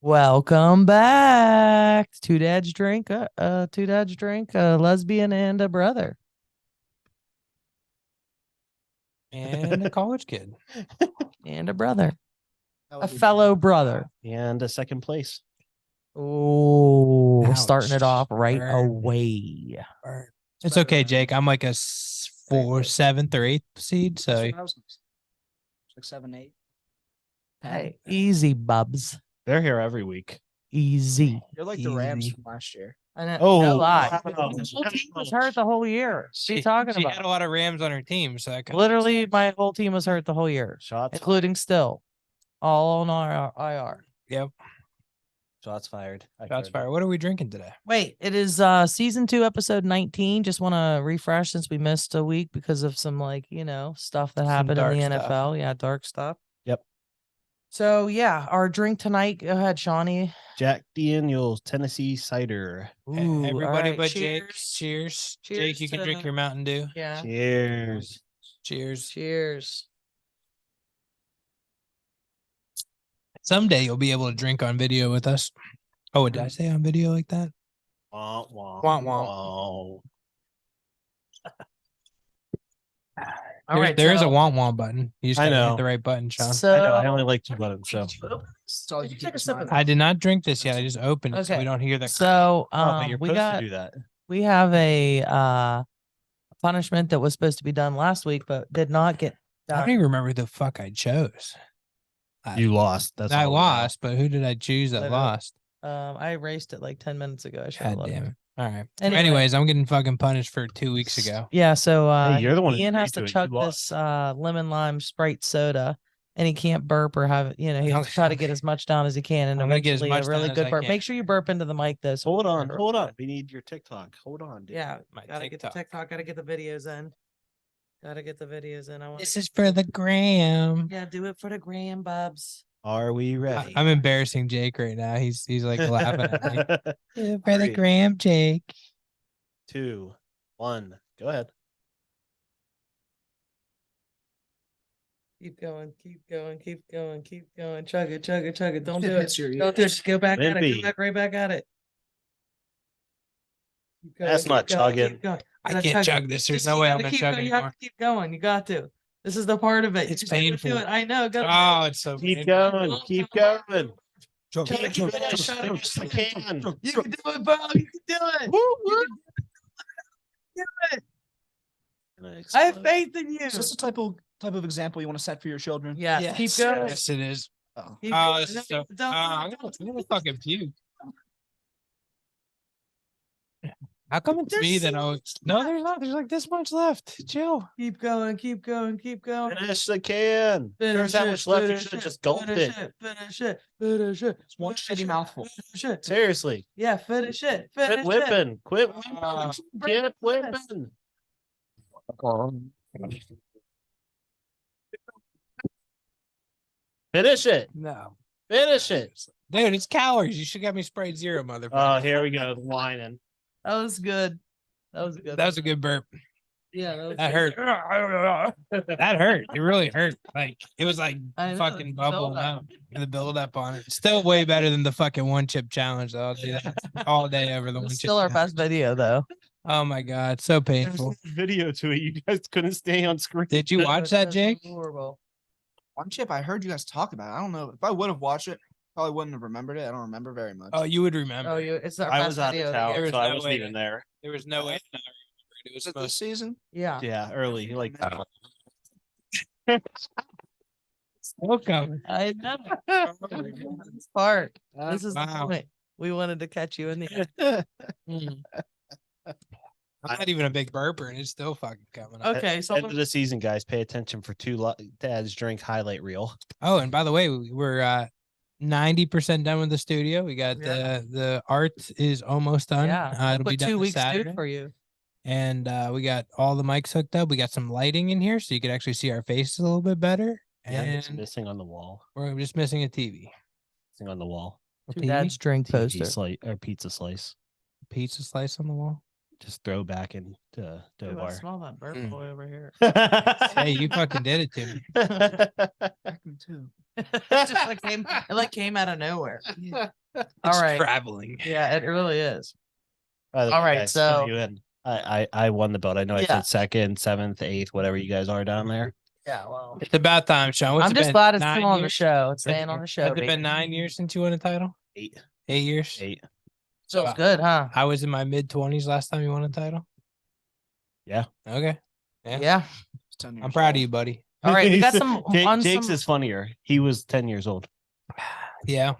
Welcome back. Two dads drink, a lesbian and a brother. And a college kid. And a brother. A fellow brother. And a second place. Oh, we're starting it off right Burn. away. It's okay, Jake. I'm like a 7th or 8th seed, so Like 7, 8. Hey, easy, bubs. They're here every week. Easy. You're like the Rams Easy. from last year. I know, Oh, no lie. wow. The whole team was hurt the whole year. What are you talking she about? had a lot of Rams on her team, so I Literally, my whole team was hurt the whole year, Shots including still. All on our IR. Yep. Shots fired. Shots fired. What are we drinking today? Wait, it is season 2, episode 19. Just want to refresh since we missed a week because of some stuff that Some happened in the dark stuff. NFL. Yeah, dark stuff. Yep. So yeah, our drink tonight. Go ahead, Shawnee. Jack Daniels Tennessee cider. Ooh, Everybody all right, but cheers. Jake. Cheers. Cheers Jake, you can to- drink your Mountain Dew. Yeah. Cheers. Cheers. Cheers. Someday you'll be able to drink on video with us. Oh, did I say on video like that? Wah, wah, Wah, wah. wah. All right. There is a so- want want button. You just I gotta know. hit the right button, Sean. So I know. I only like 2 buttons, so. So Did you take a sip of I did not drink this yet. I just opened it so Okay. we don't hear that. So Oh, you're we supposed got to do that. we have a punishment that was supposed to be done last week, but did not get I done. don't even remember who the fuck I chose. You lost. That's I all we know. lost, but who did I choose that Literally. lost? I erased it like 10 minutes ago. I should have God looked. damn it. All right. Anyway. Anyways, I'm getting fucking punished for 2 weeks ago. Yeah, so Hey, you're the one who Ian has agreed to to it. You chug lost. this lemon lime Sprite soda, and he can't burp or have he has to try to get as much down as he can, and I'm gonna get as eventually a much really down as good I burp. can. Make sure you burp into the mic though. so Hold we on. can Hold on. record. We need your TikTok. Hold on, dude. Yeah, My gotta get the TikTok. TikTok, gotta get the videos in. Gotta get the videos in. I want This is for the gram. yeah, do it for the gram, bubs. Are we ready? I'm embarrassing Jake right now. He's like laughing at me. Do it for the 3, gram, Jake. 2, 1. Go ahead. Keep going, keep going, keep going, keep going. Chug it, chug it, chug it. Don't It do it. hits your Don't do it. ears. Just go back at it. Limpy. Go back right back at it. Keep going, That's keep not going, chugging. keep going. I Gotta can't chug it. chug this. There's Just no you way I'm gotta gonna keep chug going. You have anymore. to keep going. You got to. This is the part of it. You It's just gotta do painful. it. I know. Go. Oh, it's so Keep painful. going. Keep going. Chug, Chug, chug, chug, chug, chug, chug, chug, I can. You can do it, bro. You can do it. Woo, You woo. can do it. I have faith in you. Is this the type of example you want to set for your children? Yes. Yes, Keep going. Yes, it is. Oh. Keep Oh, going. this is so. Don't- I'm gonna fucking puke. How come it's There's me that so always? No, there's not. There's like this much left. Chill. Keep going. Keep going. Keep going. Finish the can. There's that much left. You should have just gulped it. Finish it. Finish it. It's one shitty mouthful. Finish it. Seriously. Yeah, finish it. Quit Finish it. whipping. Quit whipping. Uh, Quit whipping. Finish it. No, Finish it. dude, it's calories. You should get me Sprite Zero, motherfucker. Oh, here we go. Whining. That was good. That was good. That was a good burp. Yeah, that was That good. hurt. That hurt. It really hurt. Like it was like I know, fucking the build bubbling up. out. The build up on it. Still way better than the fucking one chip challenge. Though I'll do that all day over the one It's chip. still our challenge. best video though. Oh my god, so There's painful. video to it. You guys couldn't stay on screen. Did you watch that, That's Jake? horrible. One chip I heard you guys talk about. I don't know. If I would have watched it, probably wouldn't have remembered it. I don't remember very much. Oh, you would remember. Oh, it's our I best was out video of of the town, year. was so I no wasn't way even to- there. There was no way. I remembered it. It was Is it supposed this season? Yeah. Yeah, early. Like Welcome. I know. This part. This is the Wow. point. We wanted to catch you in the end. Mm. I'm not even a big burper, and it's still fucking coming up. Okay, so end of the season, guys. Pay attention for Dad's drink highlight reel. Oh, and by the way, we're 90% done with the studio. We got Yeah. the art is almost done. yeah, It'll be put done 2 this weeks Saturday. dude for you. And we got all the mics hooked up. We got some lighting in here, so you can actually see our faces a little bit better. Yeah, it's And missing on the wall. we're just missing a TV. Missing on the wall. A Two TV? dads drink TV poster. slice or pizza slice. Pizza slice on the wall. Just throw back into Ooh, I bar. smell that burp Mm. boy over here. Hey, you fucking did it to me. Me too. It just like came out of nowhere. All It's right. traveling. Yeah, it really is. By the All way, right, guys, so- fill you in. I won the belt. I know I Yeah. said second, seventh, eighth, whatever you guys are down there. Yeah, well, It's about time, Sean. What's I'm it just been, glad it's 9 still on the years? show. It's staying on the show. Has it baby. been 9 years since you won a title? 8. 8 years? 8. So it's good, huh? I was in my mid-20s last time you won a title. Yeah. Okay. Yeah. It's 10 I'm years proud of old. you, buddy. All right, we got some on Jake's some. is funnier. He was 10 years old. Yeah.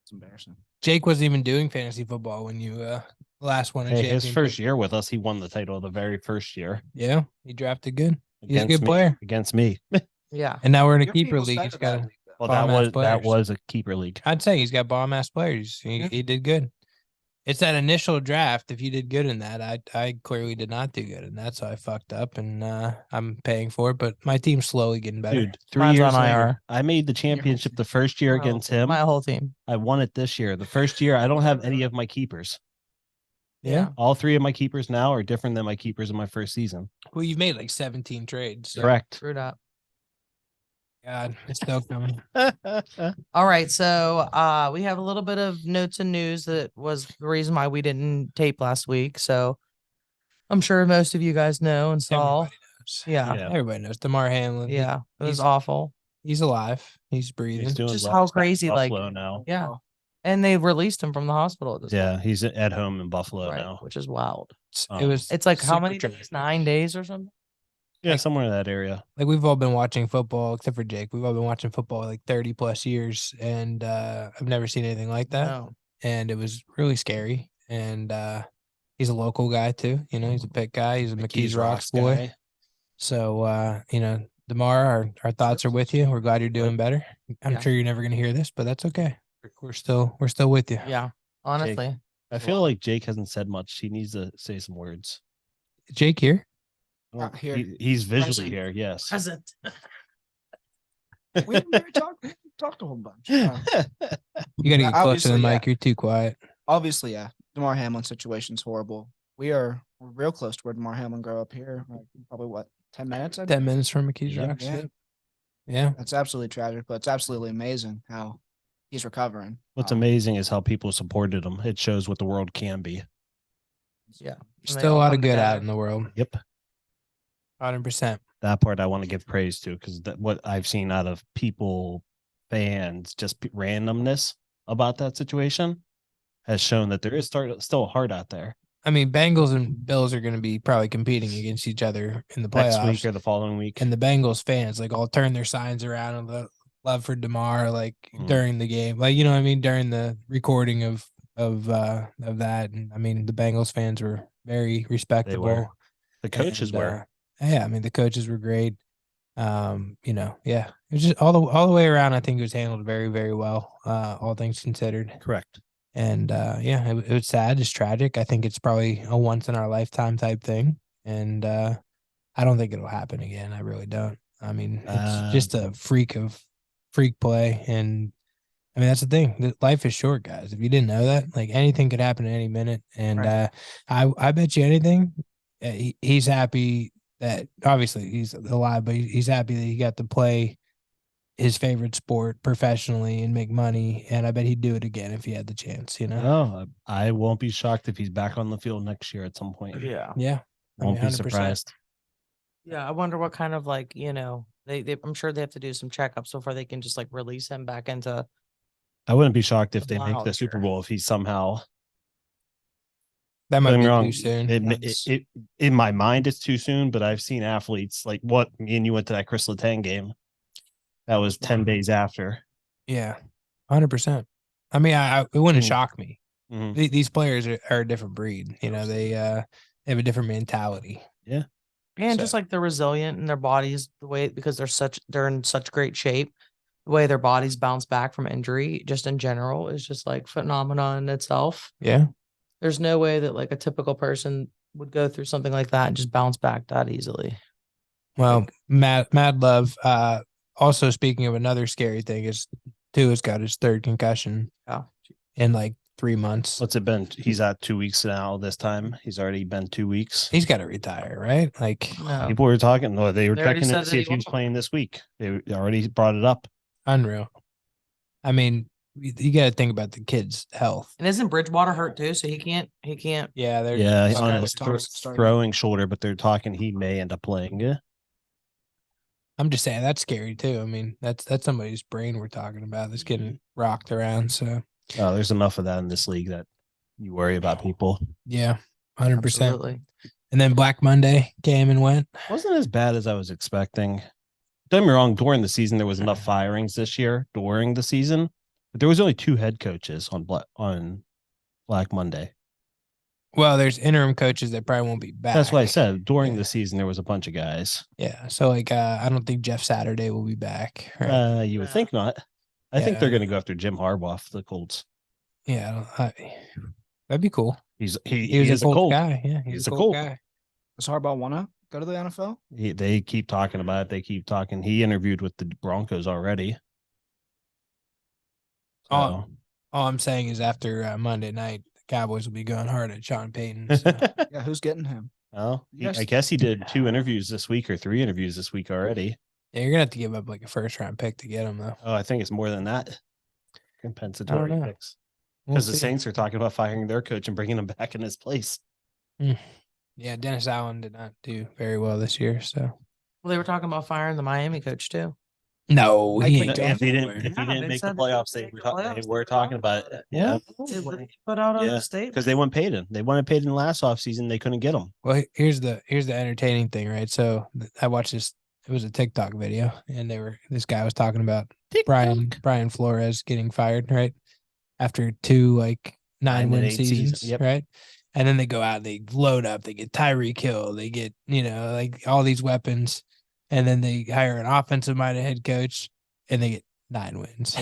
It's embarrassing. Jake wasn't even doing fantasy football when you last won a Hey, his championship. first year with us, he won the title the very first year. Yeah, he drafted good. He's a Against good me- player. Against me. Yeah. And now we're in a Your keeper people league. suck He's at that got. league, though. Well, Bomb-ass that players. was a keeper league. I'd say he's got bomb ass players. He did good. It's that initial draft. If you did good in that, I clearly did not do good in that, so I fucked up, and I'm paying for it. But my team's slowly getting better. Dude, 3 Mine's years on later, IR. I made the championship the first year against him. My whole team. I won it this year. The first year, I don't have any of my keepers. Yeah. All 3 of my keepers now are different than my keepers in my first season. Well, you've made like 17 trades. So Correct. Screwed up. God, it's still coming. All right, so we have a little bit of notes and news that was the reason why we didn't tape last week. So I'm sure most of you guys know and saw. Everybody knows. Yeah, Yeah. Everybody knows DeMar Hamlin. yeah, it was he's- awful. He's alive. He's breathing. He's doing Just well. how He's back in crazy, like- Buffalo now. Yeah, and they released him from the hospital at this Yeah, he's at home in Buffalo point, right, now. which is wild. It was. It's like how super many tragic. days? 9 days or something? Yeah, somewhere in that area. Like we've all been watching football, except for Jake. We've all been watching football like 30 plus years, and I've never seen anything like that. No. And it was really scary. And he's a local guy too. You know, he's a pick guy. He's a McKees Rocks boy. guy. So DeMar, our thoughts are with you. We're glad you're doing better. I'm Yeah. sure you're never gonna hear this, but that's okay. We're still with you. Yeah, honestly. I feel like Jake hasn't said much. He needs to say some words. Jake here. Not here. He's visually Present. here. Yes. Present. We haven't really talked a whole bunch. You gotta Yeah, get close to the obviously, mic. yeah. You're too quiet. Obviously, yeah. DeMar Hamlin's situation's horrible. We're real close to where DeMar Hamlin grew up here. Like, probably what, 10 minutes? 10 minutes from McKees Yeah. Rocks. Yeah. Yeah. That's absolutely tragic, but it's absolutely amazing how he's recovering. What's Um, amazing is how people supported him. It shows what the world can be. Yeah. they Still a all lot come of good out together. in the world. Yep. 100%. That part I want to give praise to because what I've seen out of people, fans, just randomness about that situation has shown that there is still a heart out there. I mean, Bengals and Bills are going to be probably competing against each other in the Next playoffs. week or the following week. And the Bengals fans like all turn their signs around and love for DeMar like Mhm. during the game, like you know what I mean, during the recording of that. And I mean, the Bengals fans were very respectable. The coaches And, were. yeah, I mean the coaches were great. Yeah, it was just all the way around. I think it was handled very, very well. All things considered. Correct. And yeah, it was sad. It's tragic. I think it's probably a once in our lifetime type thing. And I don't think it'll happen again. I really don't. I mean, it's just a freak play. And I mean, that's the thing. Life is short, guys. If you didn't know that, like anything could happen at any minute. And Right. I bet you anything, he's happy that obviously he's alive, but he's happy that he got to play his favorite sport professionally and make money. And I bet he'd do it again if he had the chance, you know? No, I won't be shocked if he's back on the field next year at some point. Yeah. Yeah. I Won't mean, be 100%. surprised. Yeah. I wonder what kind of like, they I'm sure they have to do some checkups before they can just like release him back into. I wouldn't be shocked if The they make the wild Super year. Bowl if he somehow. That might Don't be get me wrong, too soon. It in my mind it's too soon, but I've seen athletes like what me and you went to that Chris Letang game. That was 10 days after. Yeah. 100%. I mean, it wouldn't Mm. shock me. Mhm. These players are a different breed. You know, they have a different mentality. And just So- like they're resilient in their bodies, the way because they're in such great shape, the way their bodies bounce back from injury, just in general, is just like phenomenon in itself. Yeah. There's no way that like a typical person would go through something like that and just bounce back that easily. Well, mad love. Also, speaking of another scary thing, is Tua's got his third concussion Oh. in like 3 months. What's it been? He's at 2 weeks now. This time he's already been 2 weeks. He's got to retire, right? Like, No. People were talking. No, they were They already checking said to that see he if he was won't. playing this week. They already brought it up. unreal. I mean, you got to think about the kid's health. And isn't Bridgewater hurt too? So he can't. Yeah, they're Yeah, Okay, on was his starting. throwing shoulder, but they're talking he may end up playing. Yeah. I'm just saying that's scary too. I mean, that's somebody's brain we're talking about that's getting rocked around. So There's enough of that in this league that you worry about people. yeah, 100%. Absolutely. And then Black Monday came and went. Wasn't as bad as I was expecting. Don't get me wrong, during the season there was enough firings this year during the season, but there was only 2 head coaches on Black Monday. Well, there's interim coaches that probably won't be back. That's why I said during Yeah. the season there was a bunch of guys. Yeah. So like I don't think Jeff Saturday will be back. Right? You would think not. I think Yeah. they're going to go after Jim Harbaugh for the Colts. Yeah. That'd be cool. He He is was a a Colt Colt. guy. Yeah. He's a a Colt Colt. guy. Does Harbaugh want to go to the NFL? They keep talking about it. They keep talking. He interviewed with the Broncos already. Oh. All I'm saying is after Monday night, the Cowboys will be going hard at Sean Payton. So. Yeah, who's getting him? Well, Yes. I guess he did 2 interviews this week or 3 interviews this week already. Yeah, you're gonna have to give up like a first round pick to get him though. Oh, I think it's more than that. Compensatory know. picks. We'll Because the see. Saints are talking about firing their coach and bringing him back in his place. Yeah, Dennis Allen did not do very well this year. So Well, they were talking about firing the Miami coach too. no, Like he we ain't don't- going If he didn't, nowhere. if he Yeah, didn't they make the said they playoffs, didn't they make were, the they playoffs. were talking about it. Yeah, Put out Yeah. a statement. because they want Payton. They wanted Payton last offseason. They couldn't get him. Well, here's the entertaining thing, right? So I watched this. It was a TikTok video, and this guy was talking about Brian Flores getting fired, right? After 2 like 9 and 9-win 8 seasons, seasons, yep. right? And then they go out, they load up, they get Tyreek Hill, they get like all these weapons, and then they hire an offensive minded head coach, and they get 9 wins.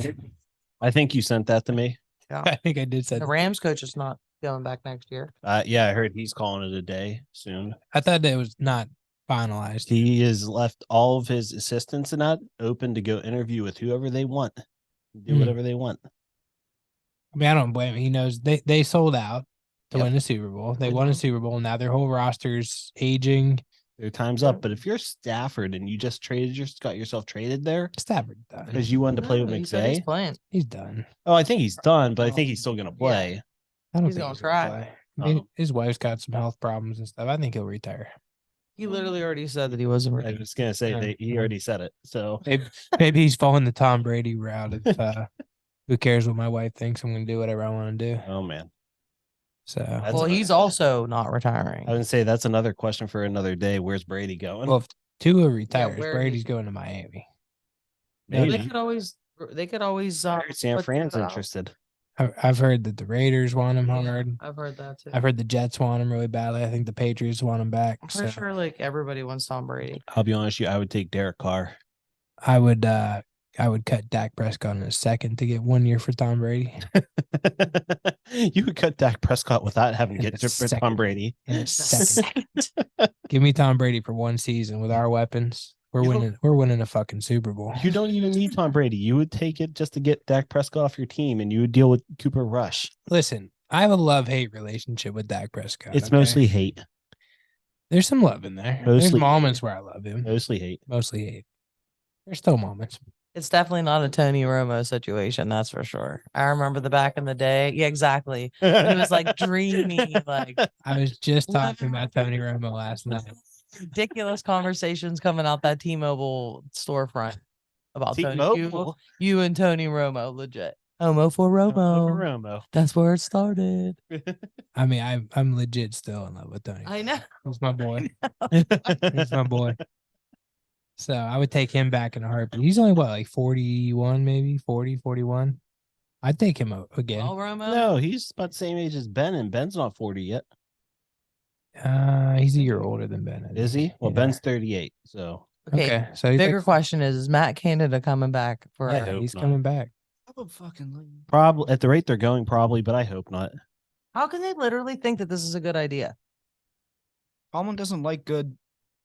I think you sent that to me. I think I did say The Rams coach is not going back next year. Yeah, I heard he's calling it a day soon. I thought that it was not finalized. He has left all of his assistants and that open to go interview with whoever they want, do Hmm. whatever they want. I mean, I don't blame him. He knows they sold out to Yep. win the Super Bowl. They won a Super Bowl. Now their whole roster's aging. Their time's up. But if you're Stafford and you just got yourself traded there Stafford done. because you wanted to play with He said he's McVay. playing. He's done. Oh, I think he's done, but I think he's still going to play. I don't He's think gonna he's try. play. I mean, Oh. his wife's got some health problems and stuff. I think he'll retire. He literally already said that he wasn't I ready. was going to say Yeah. he already said it. So Maybe he's following the Tom Brady route of who cares what my wife thinks? I'm going to do whatever I want to do. oh man, So, That's Well, a- he's also not retiring. I would say that's another question for another day. Where's Brady going? well, if Tua retires, where Brady's is- going to Miami. Maybe. They could always. I heard San put Fran's that out. interested. I've heard that the Raiders want him hard. I've heard that too. I've heard the Jets want him really badly. I think the Patriots want him back. I'm pretty sure like everybody wants Tom Brady. I'll be honest with you, I would take Derek Carr. I would cut Dak Prescott in a second to get 1 year for Tom Brady. You would cut Dak Prescott without having to In get a to Tom second. Brady. In a second. Give me Tom Brady for 1 season with our weapons. We're You don't- winning. We're winning a fucking Super Bowl. You don't even need Tom Brady. You would take it just to get Dak Prescott off your team, and you would deal with Cooper Rush. Listen, I have a love-hate relationship with Dak Prescott. It's okay? mostly hate. There's some love in there. There's Mostly- moments where I love him. Mostly hate. Mostly hate. There's still moments. It's definitely not a Tony Romo situation, that's for sure. I remember the back in the day. Yeah, exactly. It was like dreamy, like I was just talking about Tony Romo last night. ridiculous conversations coming out that T-Mobile storefront about Tony. T-Mobile. You and Tony Romo, legit. Homo for Romo. Romo. That's where it started. I mean, I'm legit still in love with Tony. I know. He's my boy. He's my boy. So I would take him back in a heartbeat. He's only what, like 41, maybe 40, 41. I'd take him again. Well, Romo. No, he's about the same age as Ben, and Ben's not 40 yet. He's a year older than Ben. I Is think. he? Well, Yeah. Ben's 38. So Okay. So he's Bigger like, question is Matt Canada coming back for I hope he's not. coming back. I would fucking leave. probably at the rate they're going, probably, but I hope not. how can they literally think that this is a good idea? Tomlin doesn't like good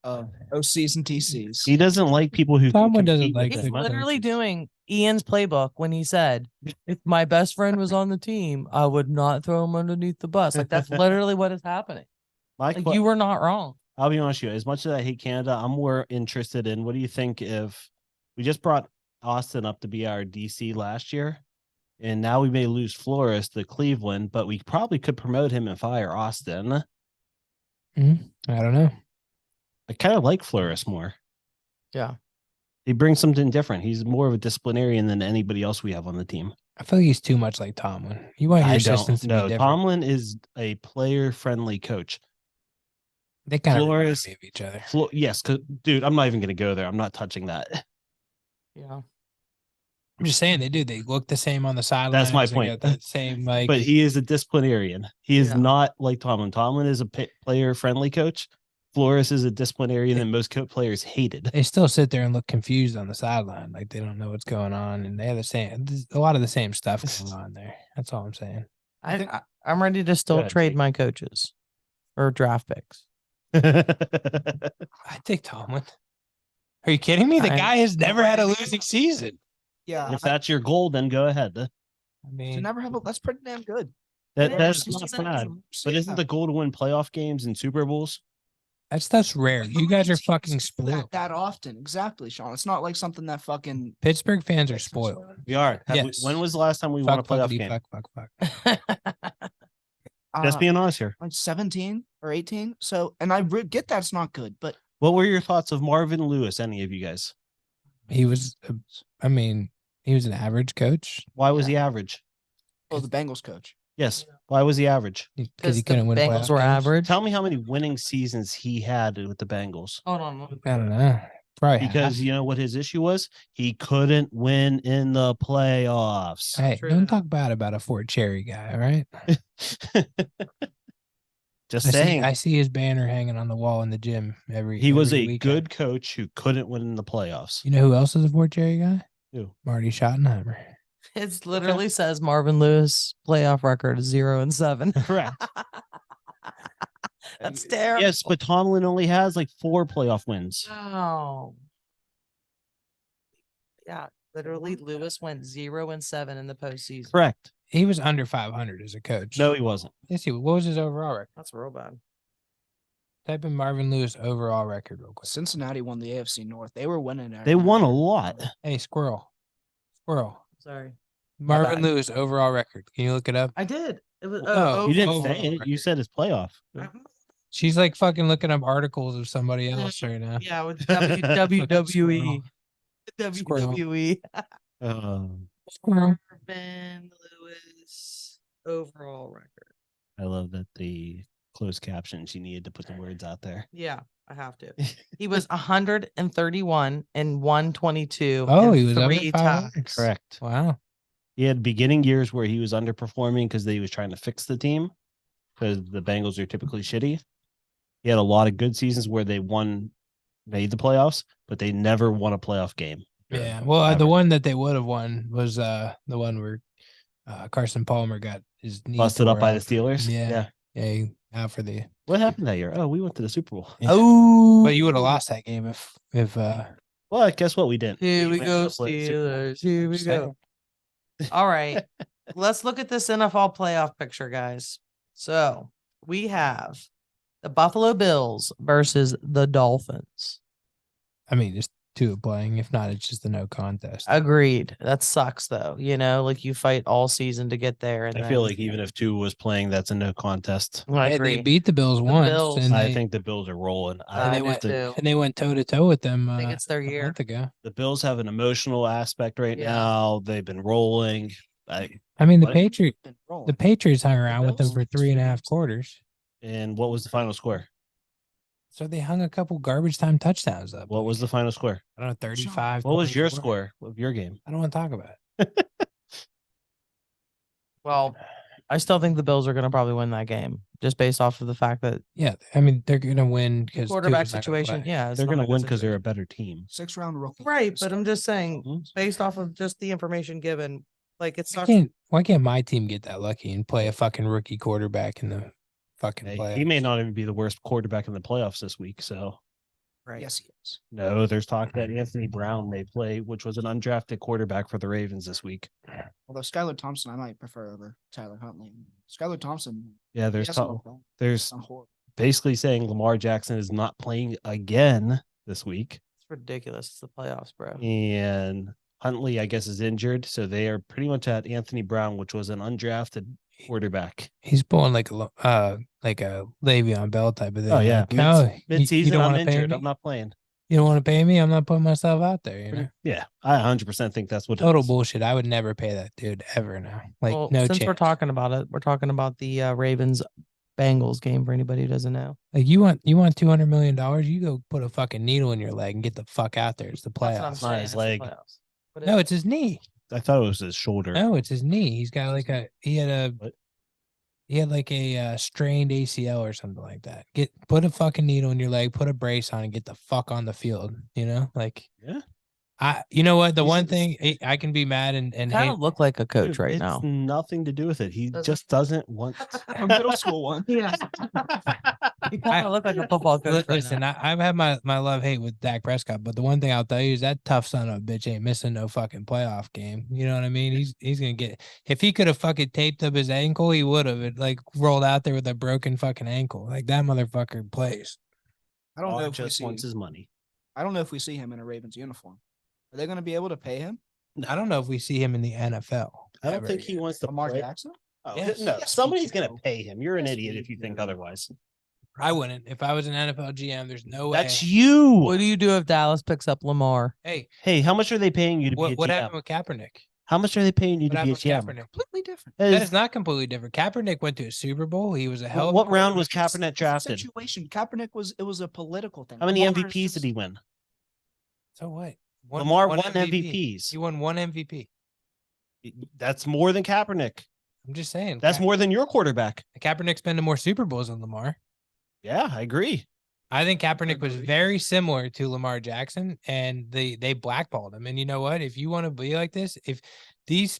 OCs and TCs. He doesn't like people who can Tomlin doesn't compete with like his He's Like, literally methods. doing Ian's playbook when he said, if my best friend was on the team, I would not throw him underneath the bus. Like that's literally what is happening. My Like que- you were not wrong. I'll be honest with you. As much as I hate Canada, I'm more interested in what do you think if we just brought Austin up to be our DC last year, and now we may lose Flores to Cleveland, but we probably could promote him and fire Austin. I don't know. I kind of like Flores more. Yeah. He brings something different. He's more of a disciplinarian than anybody else we have on the team. I feel like he's too much like Tomlin. You want your I systems don't to be know. different. Tomlin is a player-friendly coach. They kind of remind Flores- me of each other. Yes, dude, I'm not even going to go there. I'm not touching that. Yeah. I'm just saying they do. They look the same on the sideline. That's my point. The same like. But he is a disciplinarian. He is Yeah. not like Tomlin. Tomlin is a player-friendly coach. Flores is a disciplinarian, and most players hated. they still sit there and look confused on the sideline, like they don't know what's going on, and they have the same a lot of the same stuff going on there. That's all I'm saying. I'm ready to still ahead, trade Jake. my coaches or draft picks. I think Tomlin. Are you kidding me? The I- guy has never had a losing season. Yeah, If that's your goal, then go ahead. I to mean, never have that's pretty damn good. That's Yeah. not bad. But isn't the goal to win playoff games and Super Bowls? that stuff's rare. You guys are fucking spoiled. that often. Exactly, Sean. It's not like something that fucking Pittsburgh fans are spoiled. We are. Yes. When was the last time we won a Fuck, playoff fuckity, game? fuck. Just being honest here. like 17 or 18. So, and I get that's not good, but What were your thoughts of Marvin Lewis? Any of you guys? He was, I mean, he was an average coach Why was he average? well, the Bengals coach. Yes. Why was he average? because he the couldn't win. Bengals playoff were games. average. Tell me how many winning seasons he had with the Bengals. Hold on. I don't know. Probably Because you know what his issue was? He couldn't win in the playoffs. Hey, True. don't talk bad about a Fort Cherry guy, all right? Just I saying. see his banner hanging on the wall in the gym He was every a weekend. good coach who couldn't win in the playoffs. You know who else is a Fort Cherry guy? Who? Marty Schottenheimer. It literally says Marvin Lewis playoff record 0-7. Correct. That's terrible. Yes, but Tomlin only has like 4 playoff wins. Oh. Yeah, literally Lewis went 0-7 in the postseason. Correct. He was under 500 as a coach. No, he wasn't. Yes, he was. What was his overall record? That's real bad. Type in Marvin Lewis overall record real quick. Cincinnati won the AFC North. They were winning. They won a lot. Hey, squirrel. Sorry. Marvin bad. Lewis overall record. Can you look it up? I did. It was No, You didn't overall say it. You record. said his playoff. She's like fucking looking up articles of somebody else right now. Yeah, with WWE. WWE. Squirrel. Marvin Lewis overall record. I love that the closed captions, you needed to put the words out there. Yeah, I have to. He was 131 and 122. Oh, and he was under 3 500. ties. Correct. Wow. He had beginning years where he was underperforming because he was trying to fix the team because the Bengals are typically shitty. He had a lot of good seasons where they made the playoffs, but they never won a playoff game. Yeah. Well, the Ever. one that they would have won was the one where Carson Palmer got his knee Busted up tore by the up. Steelers. Yeah. Yeah, he out for the. What happened that year? Oh, we went to the Super Bowl. Yeah. Oh, But you would have lost that game if Well, guess what? We didn't. Here we went go, to the Super Bowl. Steelers. Here we go. All right. Let's look at this NFL playoff picture, guys. So we have the Buffalo Bills versus the Dolphins. I mean, just two playing. If not, it's just a no contest. Agreed. That sucks, though. You know, like you fight all season to get there. And I feel like even if 2 was playing, that's a no contest. I Hey, agree. they beat the Bills once, Bills. and I they, think the Bills are rolling. I and they do went too. and they went toe to toe with them. I think it's their a year. month ago. The Bills have an emotional aspect right Yeah. now. They've been rolling. I mean, the What? The rolling. Patriots hung around with them Bills? for 3.5 quarters. And what was the final score? So they hung a couple garbage time touchdowns up. What was the final score? I don't know, 35. What was your 24. score of your game? I don't want to talk about it. Well, I still think the Bills are going to probably win that game just based off of the fact that Yeah, I mean, they're going to win because quarterback situation. Yeah. it's They're not going a to good win because they're a situation. better team. 6th-round rookie. Right. But I'm just saying, Mhm. based off of just the information given, like it sucks. Why can't my team get that lucky and play a fucking rookie quarterback in the fucking Hey, playoffs? he may not even be the worst quarterback in the playoffs this week. So Right. Yes, he is. No, there's talk that Anthony Brown may play, which was an undrafted quarterback for the Ravens this week. Although Skylar Thompson, I might prefer over Tyler Huntley. Skylar Thompson. Yeah, he there's hasn't talk, looked bad. there's It's not horrible. basically saying Lamar Jackson is not playing again this week, It's ridiculous. It's the playoffs, bro. and Huntley, I guess, is injured, so they are pretty much at Anthony Brown, which was an undrafted quarterback. He's pulling like a Le'Veon Bell type of thing. Oh yeah, Like, no, mid-season, you don't I'm want to pay injured. me. I'm not playing. You don't want to pay me. I'm not putting myself out there. You know, Yeah, I 100% think that's what it total is. bullshit. I would never pay that dude ever now. Like Well, no since chance. we're talking about it, we're talking about the Ravens Bengals game for anybody who doesn't know. Like you want $200 million? You go put a fucking needle in your leg and get the fuck out there. It's the That's what I'm playoffs. Not saying. his it's the leg. playoffs. But No, it's his knee. I thought it was his shoulder. No, it's his knee. He's got like What? he had like a strained ACL or something like that. Put a fucking needle in your leg, put a brace on, and get the fuck on the field. You know, like Yeah. you know what? The He's one just- thing I can be mad and kind hate. of look like a coach Dude, right it's now. nothing to do with it. He Doesn't just doesn't want. A middle school one. Yeah. You kind of look like a football coach. Right Listen, now. I've had my love hate with Dak Prescott, but the one thing I'll tell you is that tough son of a bitch ain't missing no fucking playoff game. You know what I mean? He's gonna get, if he could have fucking taped up his ankle, he would have. It like rolled out there with a broken fucking ankle. Like that motherfucker plays. I don't know All if we just see. wants his money. I don't know if we see him in a Ravens uniform. Are they going to be able to pay him? I don't know if we see him in the NFL. I don't ever think he again. wants to Lamar play. Jackson? Oh, Yes. no, Yes, somebody's we gonna do. pay him. You're an Yes, idiot we if you think do. otherwise. I wouldn't. If I was an NFL GM, there's no way. That's you. What do you do if Dallas picks up Lamar? Hey, Hey, how much are they paying you to be a what GM? happened with Kaepernick? How much are they paying you What to be a happened with GM? Kaepernick? Completely different. That is not completely different. Kaepernick went to a Super Bowl. He was a hell. of a What round was quarterback. Kaepernick drafted? Situation. Kaepernick was a political thing. How many Lamar is MVPs did just- he win? So what? Lamar won MVP. MVPs. He won one MVP. That's more than Kaepernick. I'm just saying. That's more than your quarterback. Kaepernick's been to more Super Bowls than Lamar. Yeah, I agree. I think Kaepernick was agree. very similar to Lamar Jackson, and they blackballed him. And you know what? If you want to be like this, if these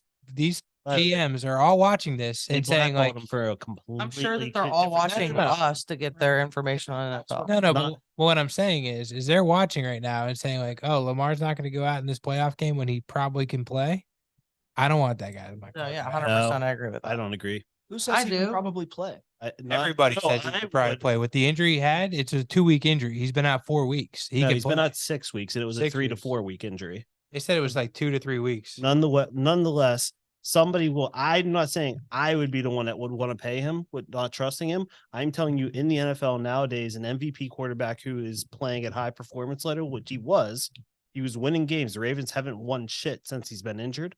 But GMs are all watching this they and saying blackballed like, him for a completely I'm sure that they're different all watching reason. us to get their information on NFL. no, Not- but what I'm saying is they're watching right now and saying like, oh, Lamar's not going to go out in this playoff game when he probably can play. I don't want that guy as my No, yeah, quarterback. 100%. I agree with that. I don't agree. Who says I he do. can probably play? Everybody says he could probably play. With the injury he had, it's a 2-week injury. He's been out 4 weeks. He's can been play. out 6 weeks, and it was a 6 3 to weeks. 4 week injury. They said it was like 2 to 3 weeks. Nonetheless, somebody will. I'm not saying I would be the one that would want to pay him with not trusting him. I'm telling you, in the NFL nowadays, an MVP quarterback who is playing at high performance level, which he was winning games. The Ravens haven't won shit since he's been injured.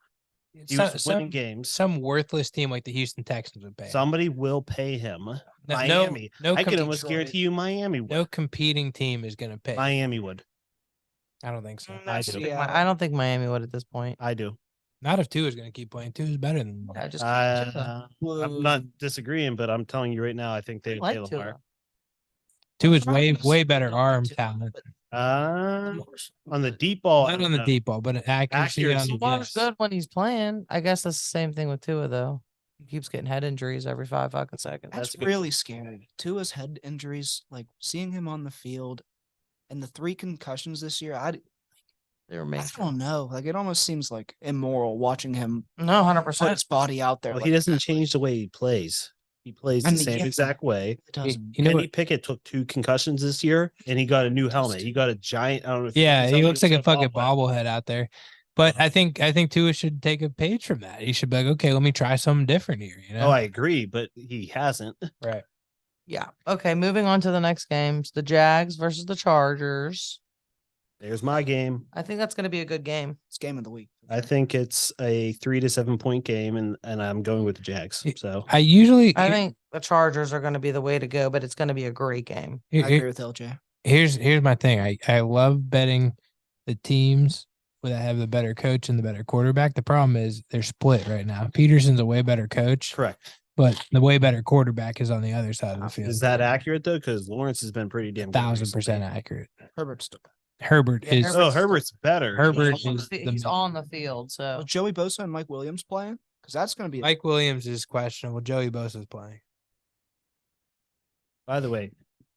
He was winning games. Some worthless team like the Houston Texans would pay. him. Somebody will pay him. No- Miami. no I can com- almost guarantee you Miami would. No competing team is going to pay. Miami would. I don't think so. I do. Yeah. I don't think Miami would at this point. I do. Not if Tua is going to keep playing. Tua is better than I just I'm not disagreeing, but I'm telling you right now, I think they like pay Tua. Lamar. Tua is way better arm talent. On the deep ball. I Not don't on the know. deep ball, but accuracy on Accuracy. the Lamar's yes. good when he's playing. I guess that's the same thing with Tua, though. He keeps getting head injuries every 5 fucking seconds. That's a good really scary. Tua's head injuries, like seeing him on the field, and the 3 concussions this year. They were I amazing. don't know. Like it almost seems like immoral watching him No, put 100%. his body out there. Well, like he doesn't that. change the way he plays. He plays the And same yeah. exact way. It doesn't. You know Kenny what? Pickett took 2 concussions this year, and he got a new helmet. He got a giant. I don't know. If Yeah, he somebody looks like a said fucking bobblehead. bobblehead out there. But I think Tua should take a page from that. He should be like, okay, let me try something different here. You know? Oh, I agree, but he hasn't. right. Yeah. Okay, moving on to the next games. The Jags versus the Chargers. There's my game. I think that's going to be a good game. It's game of the week. I think it's a 3 to 7 point game, and I'm going with the Jags. It- So I usually I think the Chargers are going to be the way to go, but it's going to be a great game. I here- agree with LJ. here's my thing. I love betting the teams that have the better coach and the better quarterback. The problem is they're split right now. Peterson's a way better coach, correct. but the way better quarterback is on the other side of the field. Is that accurate though? Because Lawrence has been pretty damn good 1000% recently. accurate? Herbert's still. Herbert Yeah, is Oh, Herbert's better. Herbert He's on the is fi- the he's man. on the field, so Was Joey Bosa and Mike Williams playing? Because that's going to be. Mike Williams is questionable. Joey Bosa's playing. By the way,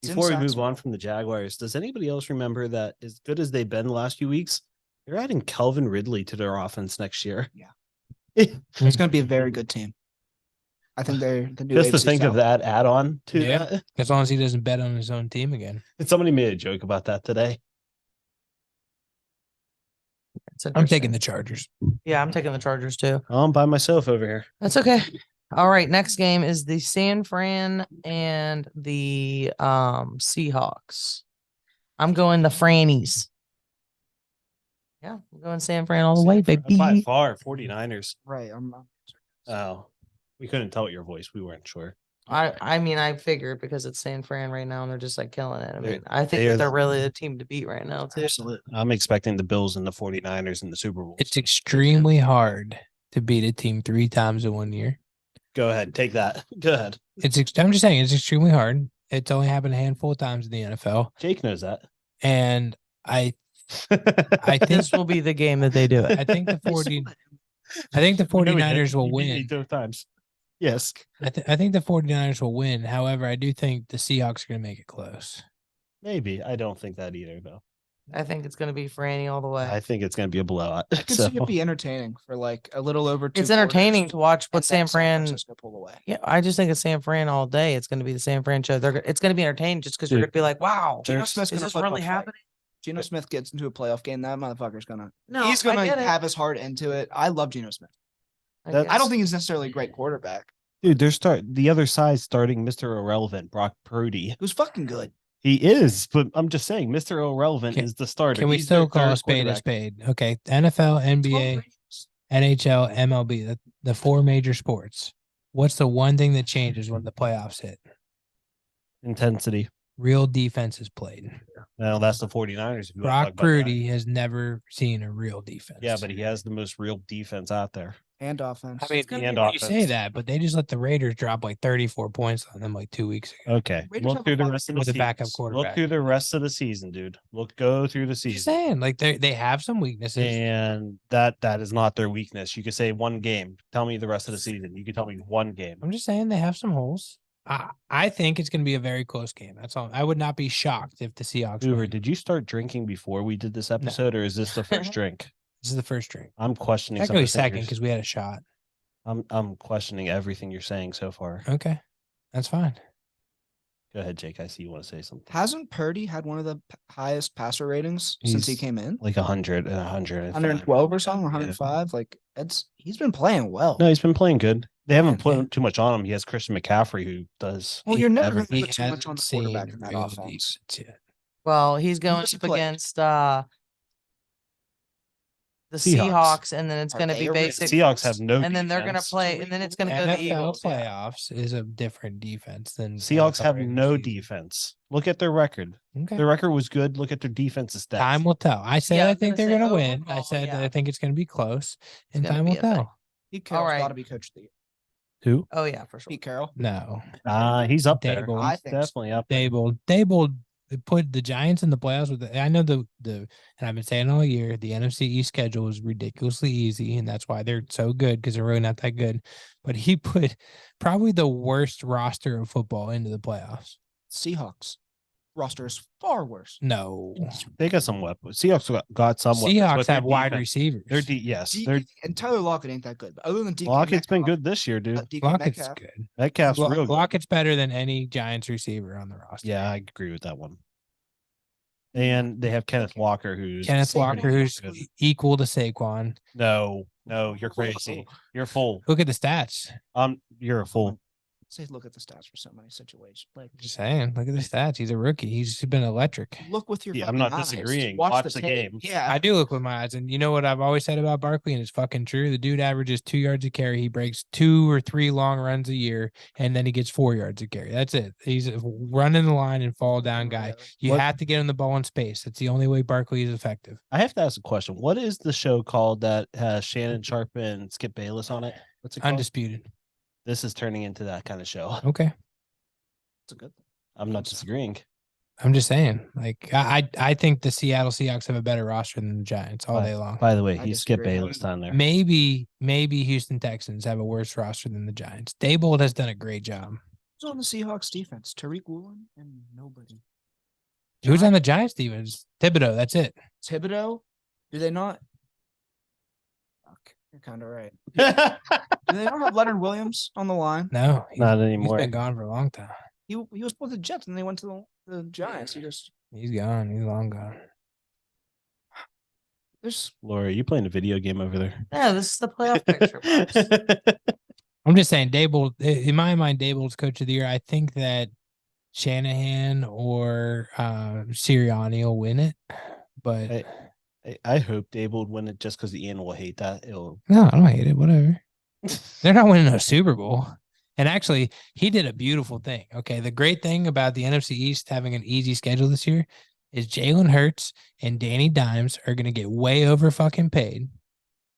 It's in Before we move Saxonville. on from the Jaguars, does anybody else remember that as good as they've been the last few weeks, they're adding Calvin Ridley to their offense next year? It's going to be a very good team. I think they're the new Just to AFC think of South. that add-on to Yeah. that. As long as he doesn't bet on his own team again. And somebody made a joke about that today. It's I'm interesting. taking the Chargers. Yeah, I'm taking the Chargers too. I'm by myself over here. That's okay. All right, next game is the San Fran and the Seahawks. I'm going the Frannies. Yeah, I'm going San Fran all the way, By baby. far, 49ers. Right. Oh, we couldn't tell your voice. We weren't sure. I mean, I figured because it's San Fran right now and they're just like killing it. I They're- mean, I think they that are- they're really the team to beat right now, too. Absolutely. I'm expecting the Bills and the 49ers in the Super Bowl. It's extremely hard to beat a team 3 times in 1 year. Go ahead. Take that. Go ahead. I'm just saying it's extremely hard. It's only happened a handful of times in the NFL. Jake knows that. And I think This will be the game that they do it. I think the 49ers will win. Both times. Yes. I think the 49ers will win. However, I do think the Seahawks are going to make it close. Maybe. I don't think that either, though. I think it's going to be Franny all the way. I think it's going to be a blowout. I could see it be entertaining for like a little over 2 It's entertaining quarters, to watch what and then San Fran. Francisco pull away. Yeah, I just think it's San Fran all day. It's going to be the San Fran show. It's going to be entertaining just because you're Dude. going to be like, wow, Geno is Smith's gonna this flip really a fight. happening? Geno Smith gets into a playoff game, that motherfucker's gonna No, he's I gonna get it. have his heart into it. I love Geno Smith. I guess. don't think he's necessarily a great quarterback. Dude, the other side starting Mr. Irrelevant, Brock Purdy. Who's fucking good. He is, but I'm just saying, Mr. Irrelevant is the starter. Can we He's still their call a third spade a quarterback. spade? Okay. NFL, NBA, NHL, MLB, the 4 major sports. What's the one thing that changes when the playoffs hit? Intensity. Real defense is played. Well, that's the 49ers. If you wanna talk Brock about that. Purdy has never seen a real defense. Yeah, but he has the most real defense out there. And offense. I mean, And you say offense. that, but they just let the Raiders drop like 34 points on them like 2 weeks ago. Okay. Raiders Look have through a the lot rest of the with a season. backup Look quarterback. through the rest of the season, dude. Go through the Just season. saying, like they have some weaknesses. And that is not their weakness. You could say one game. Tell me the rest of the season. You could tell me one game. I'm just saying they have some holes. I think it's going to be a very close game. That's all. I would not be shocked if the Seahawks Hoover, win. did you start drinking before we did this episode, or is this the first drink? This is the first drink. I'm questioning Technically something. second because we had a shot. I'm questioning everything you're saying so far. Okay, that's fine. Go ahead, Jake. I see you want to say something. Hasn't Purdy had one of the highest passer ratings since he He's came in? Like 100 and 100. 112 or something, or 105. Like he's been playing well. No, he's been playing good. They haven't Yeah. put too much on him. He has Christian McCaffrey who does. Well, you're never everything. going to put too much on the hasn't quarterback seen in that real offense. defense yet. Well, he's going does he up play? against the Seahawks. Seahawks, and then it's Are going to they be a real- basic. Seahawks have no. and then they're going to defense. play, and then it's going to go to the NFL Eagles. Yeah. playoffs is a different defense than Seahawks NFL have regular no season. defense. Look at their record. Okay. Their record was good. Look at their defensive stats. Time will tell. I said Yeah, I I was think gonna they're say going to win. I overall, said that yeah. I think it's going to be close, and gonna time will be a thing. tell. Pete Carroll's right. got to be coach of the year. Who? Oh yeah, for sure. Pete Carroll. No, He's up there. Dable. I He's think so. definitely up there. Dable put the Giants in the playoffs with I know the and I've been saying all year the NFC East schedule is ridiculously easy, and that's why they're so good because they're really not that good. But he put probably the worst roster of football into the playoffs. Seahawks roster is far worse. No, They got some weapons. Seahawks got some weapons. Seahawks but their have wide defense- receivers. Their yes, their And Tyler Lockett ain't that good. But other than DK Lockett's been Metcalf, good this year, dude. DK Lockett's Metcalf, good. Metcalf's real good. Lockett's better than any Giants receiver on the roster. Yeah, I agree with that one. And they have Kenneth Walker, who's Kenneth Saquon Walker, who's good. equal to Saquon. No, you're crazy. You're full. Look at the stats. You're a fool. say look at the stats for so many situations. Like Just saying. Look at the stats. He's a rookie. He's been electric. look with your Yeah, I'm fucking not eyes. disagreeing. Watch the tape. game. Yeah. I do look with my eyes, and you know what I've always said about Barkley, and it's fucking true. The dude averages 2 yards a carry. He breaks 2 or 3 long runs a year, and then he gets 4 yards a carry. That's it. He's a running the line and fall down guy. You What- have to get him the ball in space. That's the only way Barkley is effective. I have to ask a question. What is the show called that has Shannon Sharp and Skip Bayless on it? What's it called? Undisputed. This is turning into that kind of show. Okay. It's a good thing. I'm not disagreeing. I'm just saying. Like I think the Seattle Seahawks have a better roster than the Giants all day long. By the way, I he's Skip disagree. Bayless down there. Maybe Houston Texans have a worse roster than the Giants. Daybold has done a great job. Who's on the Seahawks defense? Tariq Woolen and nobody. Who's on the Giants defense? Thibodeau. That's it. Thibodeau? Do they not? Fuck, you're kind of right. Do they not have Leonard Williams on the line? No, Not he's anymore. been gone for a long time. He was with the Jets and they went to the Giants. He's gone. He's long gone. There's Laura, you playing a video game over there? Yeah, this is the playoff picture. Pops. I'm just saying, Dable. In my mind, Dable's coach of the year. I think that Shanahan or Sirianni will win it, but I hope Dable would win it just because Ian will hate that. no, I don't hate it. Whatever. They're not winning a Super Bowl. And actually, he did a beautiful thing. Okay, the great thing about the NFC East having an easy schedule this year is Jalen Hurts and Danny Dimes are going to get way over fucking paid.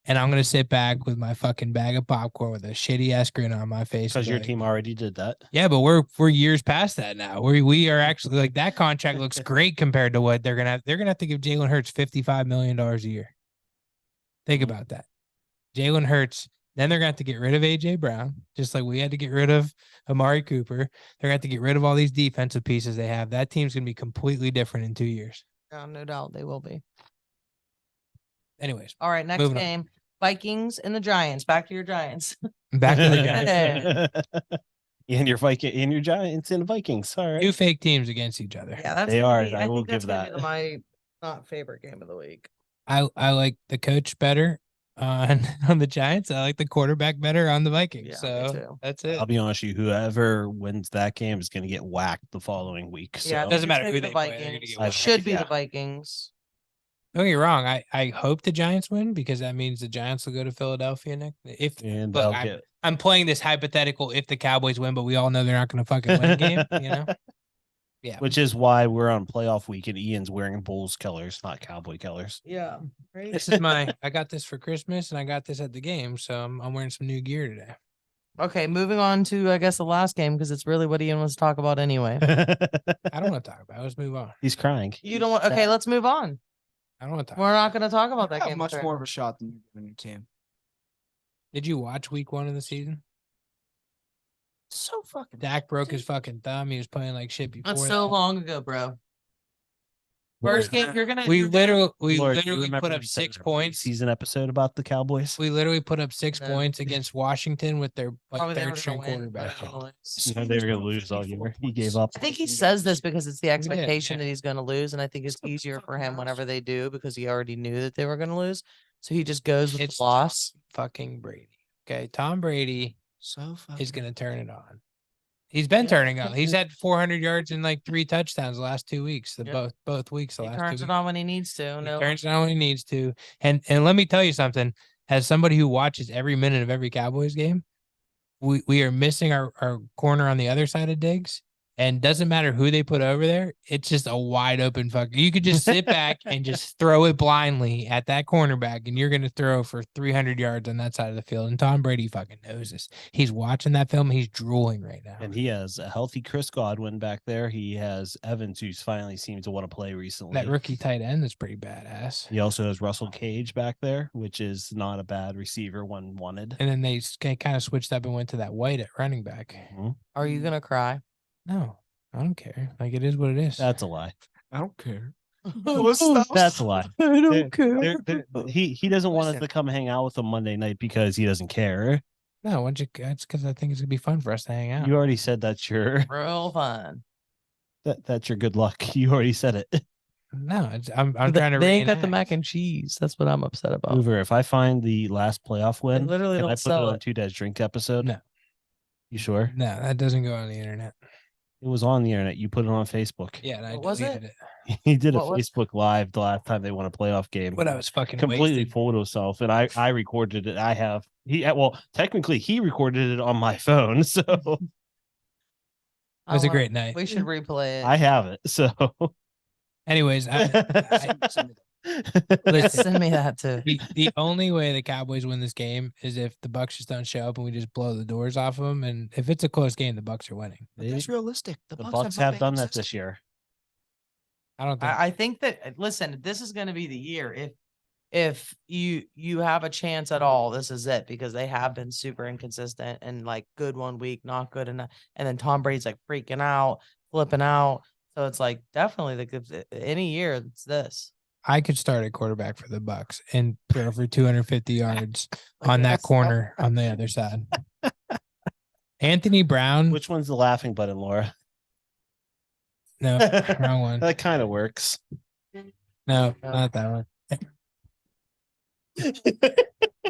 And I'm going to sit back with my fucking bag of popcorn with a shitty ass grin on my face. Because your like, team already did that. Yeah, but we're years past that now. We are actually like that contract looks great compared to what they're going to have. They're going to have to give Jalen Hurts $55 million a year. Think about that. Jalen Hurts. Then they're going to have to get rid of A.J. Brown, just like we had to get rid of Amari Cooper. They're going to have to get rid of all these defensive pieces they have. That team's going to be completely different in 2 years. No doubt they will be. Anyways, All right, next moving on. game. Vikings and the Giants. Back to your Giants. Back to the Giants. And your Giants and the Vikings. All right. Two fake teams against each other. Yeah, that's They gonna are, be- I will think that's give gonna be that. my not favorite game of the week. I like the coach better on the Giants. I like the quarterback better on the Vikings. Yeah, me So too. that's it. I'll be honest with you, whoever wins that game is going to get whacked the following week. So Yeah, it doesn't matter it's who the they play, they're gonna Vikings. get It whacked. should be Yeah. the Vikings. Don't get me wrong. I hope the Giants win because that means the Giants will go to Philadelphia next. and But I'm playing this hypothetical if the Cowboys win, but we all know they're not going to fucking win a game. You know. Yeah. Which is why we're on playoff week and Ian's wearing Bulls colors, not Cowboy colors. Yeah. Right. This is I got this for Christmas and I got this at the game, so I'm wearing some new gear today. Okay, moving on to I guess the last game because it's really what Ian wants to talk about anyway. I don't want to talk about it. Let's move on. He's crying. You don't want okay, let's move on. I don't want to talk. We're not gonna talk about You that have game. much today. more of a shot than you do in your team. Did you watch week 1 of the season? So fucking. Dak broke his fucking thumb. He was playing like shit before. That's so that. long ago, bro. First game, you're gonna We you're gonna- literally Lord, do you remember put we up said 6 in our points. season episode about the Cowboys. We literally put up 6 No. points against Washington with their probably they were third string gonna win, but quarterback. they're gonna lose. You know they were going to lose all year. He gave up. I think he says this because it's the expectation yeah. that he's going to lose, and I think it's easier for him whenever they do because he already knew that they were going to lose, so he just goes with It's the loss. Fucking Brady. Okay, Tom Brady So fucking. is going to turn it on. He's been turning on. He's had 400 yards and like 3 touchdowns the last 2 weeks. Yep. Both weeks. The He last 2 turns weeks. it on when he needs to. He No, turns it on when he needs to. And let me tell you something. As somebody who watches every minute of every Cowboys game, we are missing our corner on the other side of Diggs. And doesn't matter who they put over there. It's just a wide open fuck. You could just sit back and just throw it blindly at that cornerback, and you're going to throw for 300 yards on that side of the field. And Tom Brady fucking knows this. He's watching that film. He's drooling right now. And he has a healthy Chris Godwin back there. He has Evans, who's finally seemed to want to play recently. That rookie tight end is pretty badass. He also has Russell Cage back there, which is not a bad receiver when wanted. And then they kind of switched up and went to that White at running back. Mhm. are you going to cry? No, I don't care. Like, it is what it is. That's a lie. I don't care. That's a lie. I don't He doesn't want us to come hang out with him Monday night because he doesn't care. No, that's because I think it's gonna be fun for us to hang out. You already said that's your Real fun. that's your good luck. You already said it. No, I'm trying to. They ain't got the reenact. mac and cheese. That's what I'm upset about. Hoover, if I find the last playoff win, literally can don't I put it sell on it. Two Dads Drink episode? No. You sure? No, that doesn't go on the internet. It was on the internet. You put it on Facebook. Yeah, and I What was deleted it? it. He did a What was- Facebook Live the last time they won a playoff game. When I was fucking completely wasted. fooled himself, and I recorded it. I have technically he recorded it on my phone, so It was a I wanna- great night. We should replay it. I have it. So Anyways, listen, Send me that too. the only way the Cowboys win this game is if the Bucks just don't show up and we just blow the doors off of them. And if it's a close game, the Bucks are winning. But that's realistic. the Bucks Bucks not have been done that consistent. this year. I don't think. I think that listen, this is going to be the year. if you have a chance at all, this is it, because they have been super inconsistent and like good one week, not good enough, and then Tom Brady's like freaking out, flipping out. So it's like definitely any year it's this. I could start at quarterback for the Bucks and throw for 250 yards on that Yes. corner on the other side. Anthony Brown. Which one's the laughing button, Laura? No, wrong one. That kind of works. No, not that one.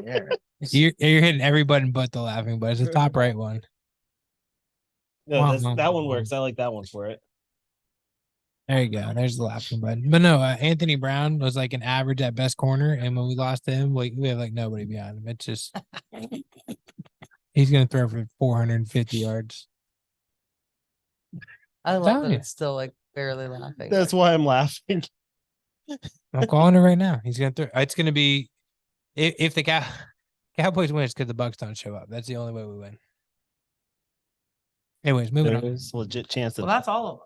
Yeah. You're hitting every button but the laughing button. It's the top right one. No, that one works. I like that one for it. There you go. There's the laughing button. But no, Anthony Brown was like an average at best corner, and when we lost to him, we have like nobody behind him. It's just he's gonna throw for 450 yards. I love telling that you. it's still like barely laughing. That's why I'm laughing. I'm calling it right now. He's gonna throw. It's gonna be if the Cowboys win, it's because the Bucks don't show up. That's the only way we win. Anyways, moving on. There's a legit chance that Well, that's all of them.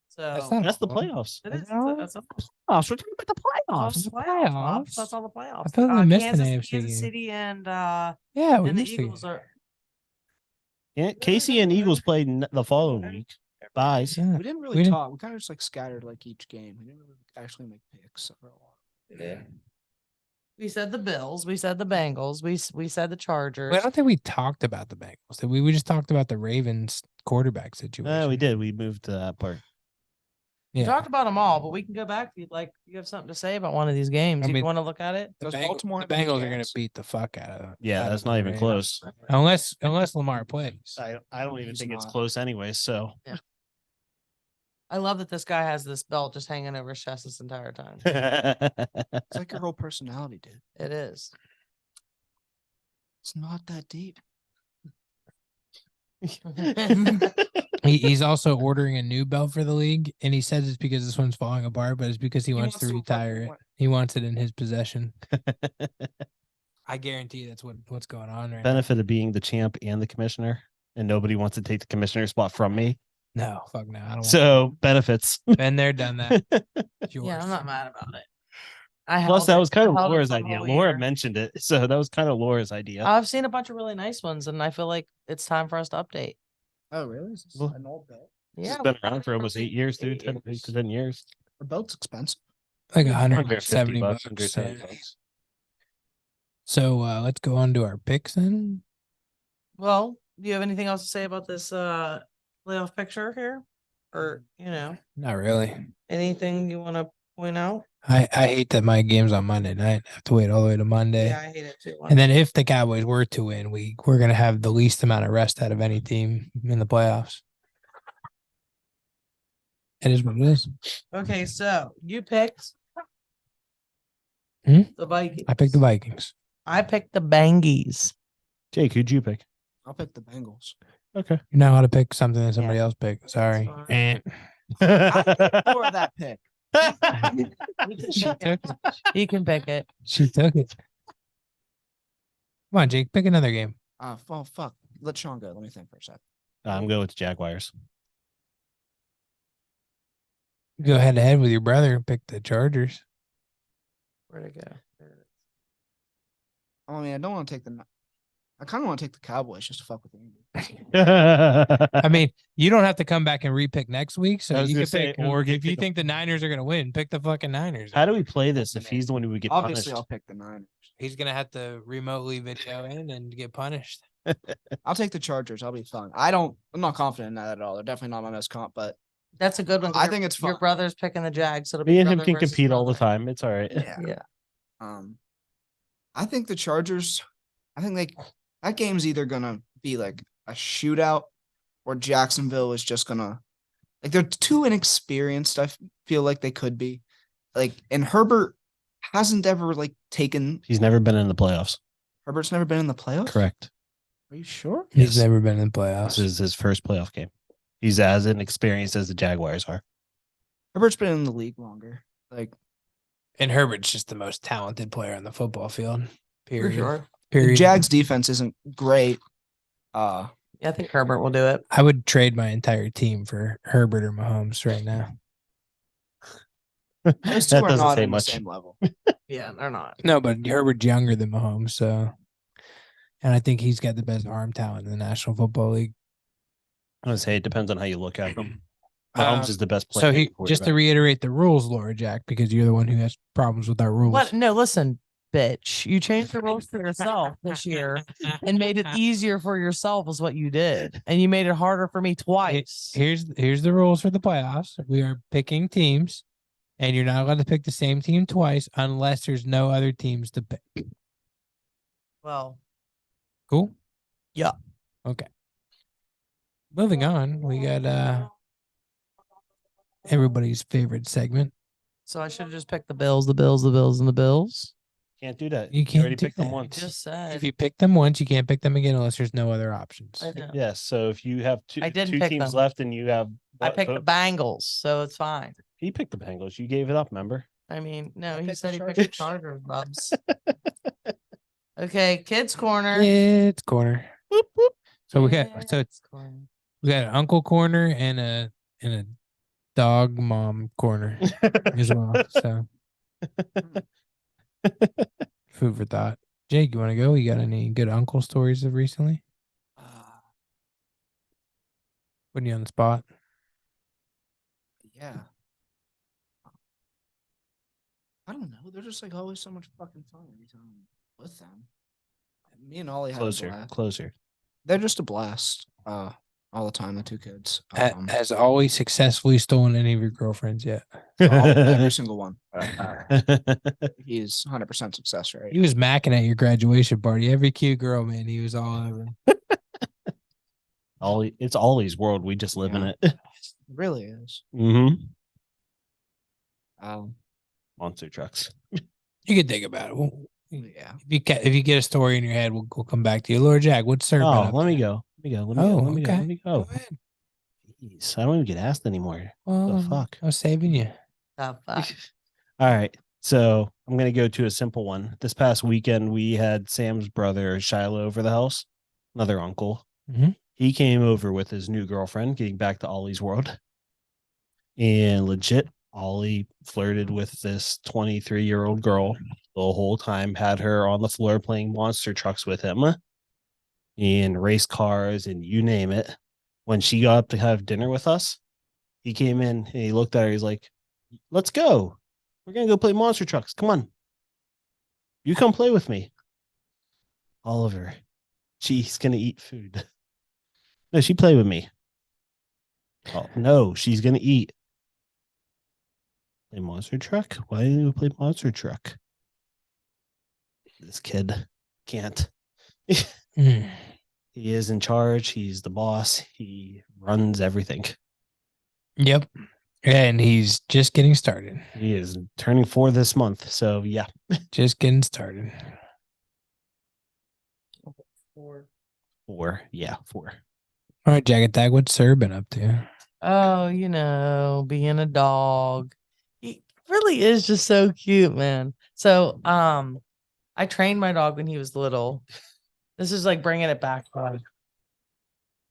So that's the all. playoffs. it is. That's all? That's all. Playoffs. We're talking about the That's playoffs. all the playoffs. That's all the I playoffs. thought we missed an Kansas, AFC Kansas game. City and Yeah, we and the missed it. Eagles are. Yeah, Casey and Eagles played the following week. Bye. Yeah. We didn't We really didn't- talk. We kind of just like scattered like each game. We didn't really actually make picks for a while. Yeah. We said the Bills. We said the Bengals. We said the Chargers. Well, I don't think we talked about the Bengals. We just talked about the Ravens quarterback situation. We did. We moved to that part. We Yeah. talked about them all, but we can go back if you'd like. You have something to say about one of these games. I You meing- want to look at it? The, Does Bengals, Baltimore the have any Bengals are going chance? to beat the fuck out of. Yeah, out that's of not the even Ravens. close. Unless Lamar plays. I don't even It's think it's not. close anyway. So I love that this guy has this belt just hanging over his chest this entire time. It's like your whole personality, dude. It is. It's not that deep. He's also ordering a new belt for the league, and he says it's because this one's falling apart, but it's because he wants to retire it. He wants it in his possession. I guarantee that's what's going on right Benefit of being the champ and the commissioner, and nobody wants to take the commissioner spot from me. now. No, fuck no. I don't So benefits. want been there, done that. It's yours. Yeah, I'm not mad about it. Plus, that was kind of held it Laura's for the idea. whole Laura year. mentioned it, so that was kind of Laura's idea. I've seen a bunch of really nice ones, and I feel like it's time for us to update. Oh, really? Is this Well, an old belt? This Yeah, has been around for almost 8 years, dude. 8 8 to 10 years. The belt's expensive. Like 150 170 bucks. 170 yeah. bucks. So let's go on to our picks then. Well, do you have anything else to say about this playoff picture here, or Not really. anything you want to point out? I hate that my game's on Monday night. I have to wait all the way to Monday. Yeah, I hate it too. And then if the Cowboys were to win, we're gonna have the least amount of rest out of any team in the playoffs. It is what it is. Okay, so you picked Hmm? the Vikings. I picked the Vikings. I picked the Bangies. Jake, who'd you pick? I'll pick the Bengals. Okay. You're not allowed to pick something that somebody else picked. Sorry. fine. Eh. For that pick. She took it. You can pick it. She took it. Come on, Jake. Pick another game. Oh, fuck. Let Sean go. Let me think for a sec. I'm going with the Jaguars. Go head to head with your brother. Pick the Chargers. Where'd it go? There it is. I mean, I don't want to take the. I kind of want to take the Cowboys just to fuck with the Eagles. I mean, you don't have to come back and repick next week. So I was you gonna can say, pick. or If you you pick 'em. think the Niners are gonna win, pick the fucking Niners. How do we play this if he's the one who would get Obviously, punished? I'll pick the Niners. He's gonna have to remotely video in and get punished. I'll take the Chargers. I'll be fine. I'm not confident in that at all. They're definitely not my best comp, but That's a good one. 'cause I your- think it's your fun. brother's picking the Jags, so it'll be Me and him brother can versus compete all the brother. time. It's all right. yeah. Yeah. I think the Chargers. I think that game's either gonna be like a shootout, or Jacksonville is just gonna they're too inexperienced. I feel like they could be and Herbert hasn't ever taken. He's never been in the playoffs. Herbert's never been in the playoffs. Correct. Are you sure? He's Yes. never been in the This playoffs. is his first playoff game. He's as inexperienced as the Jaguars are. Herbert's been in the league longer. And Herbert's just the most talented player on the football field. For Period. sure. The Period. Jags defense isn't great. Yeah, I think Herbert will do it. I would trade my entire team for Herbert or Mahomes right now. Those two That are doesn't not say on the much. same level. Yeah, they're not. No, but Herbert's younger than Mahomes, so, and I think he's got the best arm talent in the National Football League. I would say it depends on how you look at them. Mahomes is the best player. So he just to reiterate the rules, Laura Jack, because you're the one who has problems with our rules. What? No, listen, bitch. You changed the rules for yourself this year and made it easier for yourself is what you did. And you made it harder for me twice. Here's the rules for the playoffs. We are picking teams, and you're not allowed to pick the same team twice unless there's no other teams to pick. Well, Cool? yeah. Okay. Moving on, we got everybody's favorite segment. So I should have just picked the Bills, the Bills, the Bills, and the Bills. Can't do that. You can't already do picked them that. once. Just said. If you pick them once, you can't pick them again unless there's no other options. I know. Yes. So if you have two I didn't two pick teams them. left and you have I what picked the vote? Bengals, so it's fine. He picked the Bengals. You gave it up, remember? I mean, no, I he picked said the he picked the Chargers, Bubs. Okay, kids corner. It's corner. Whoop, whoop. So we got Kids corner. we got an uncle corner and a dog mom corner as well. So food for thought. Jake, you want to go? You got any good uncle stories of recently? Putting you on the spot. Yeah. I don't know. They're just like always so much fucking fun every time I'm with them. Me and Ollie have a blast. Closer. They're just a blast. All the time, the two kids. Has always successfully stolen any of your girlfriends yet? Every single one. He's 100% success rate. He was macking at your graduation party. Every cute girl, man, he was all over. It's Ollie's world. We just live in Yeah. it. It really is. Mm-hmm. Um, Monster trucks. You can think about it. yeah. If you get a story in your head, we'll come back to you. Lord Jack, what's Sir? Oh, let me go. Let me go. Let me go. Let me go. okay. Let me Go go. ahead. Jeez, I don't even get asked anymore. Well, The fuck? I was saving you. The fuck? All right. So I'm going to go to a simple one. This past weekend, we had Sam's brother, Shiloh, over the house, another uncle. Mhm. He came over with his new girlfriend, getting back to Ollie's world. And legit, Ollie flirted with this 23-year-old girl the whole time, had her on the floor playing monster trucks with him and race cars and you name it. When she got up to have dinner with us, he came in and he looked at her. He's like, let's go. We're going to go play monster trucks. Come on. You come play with me. Oliver, she's going to eat food. No, she play with me. Oh, no, she's going to eat. Play monster truck? Why didn't you play monster truck? This kid can't. Mm. He is in charge. He's the boss. He runs everything. Yep. And he's just getting started. He is turning 4 this month. So, yeah. Just getting started. 4. Yeah, 4. All right, Jack Attack, what's Sir been up to? Oh, you know, being a dog. He really is just so cute, man. So, I trained my dog when he was little. This is like bringing it back.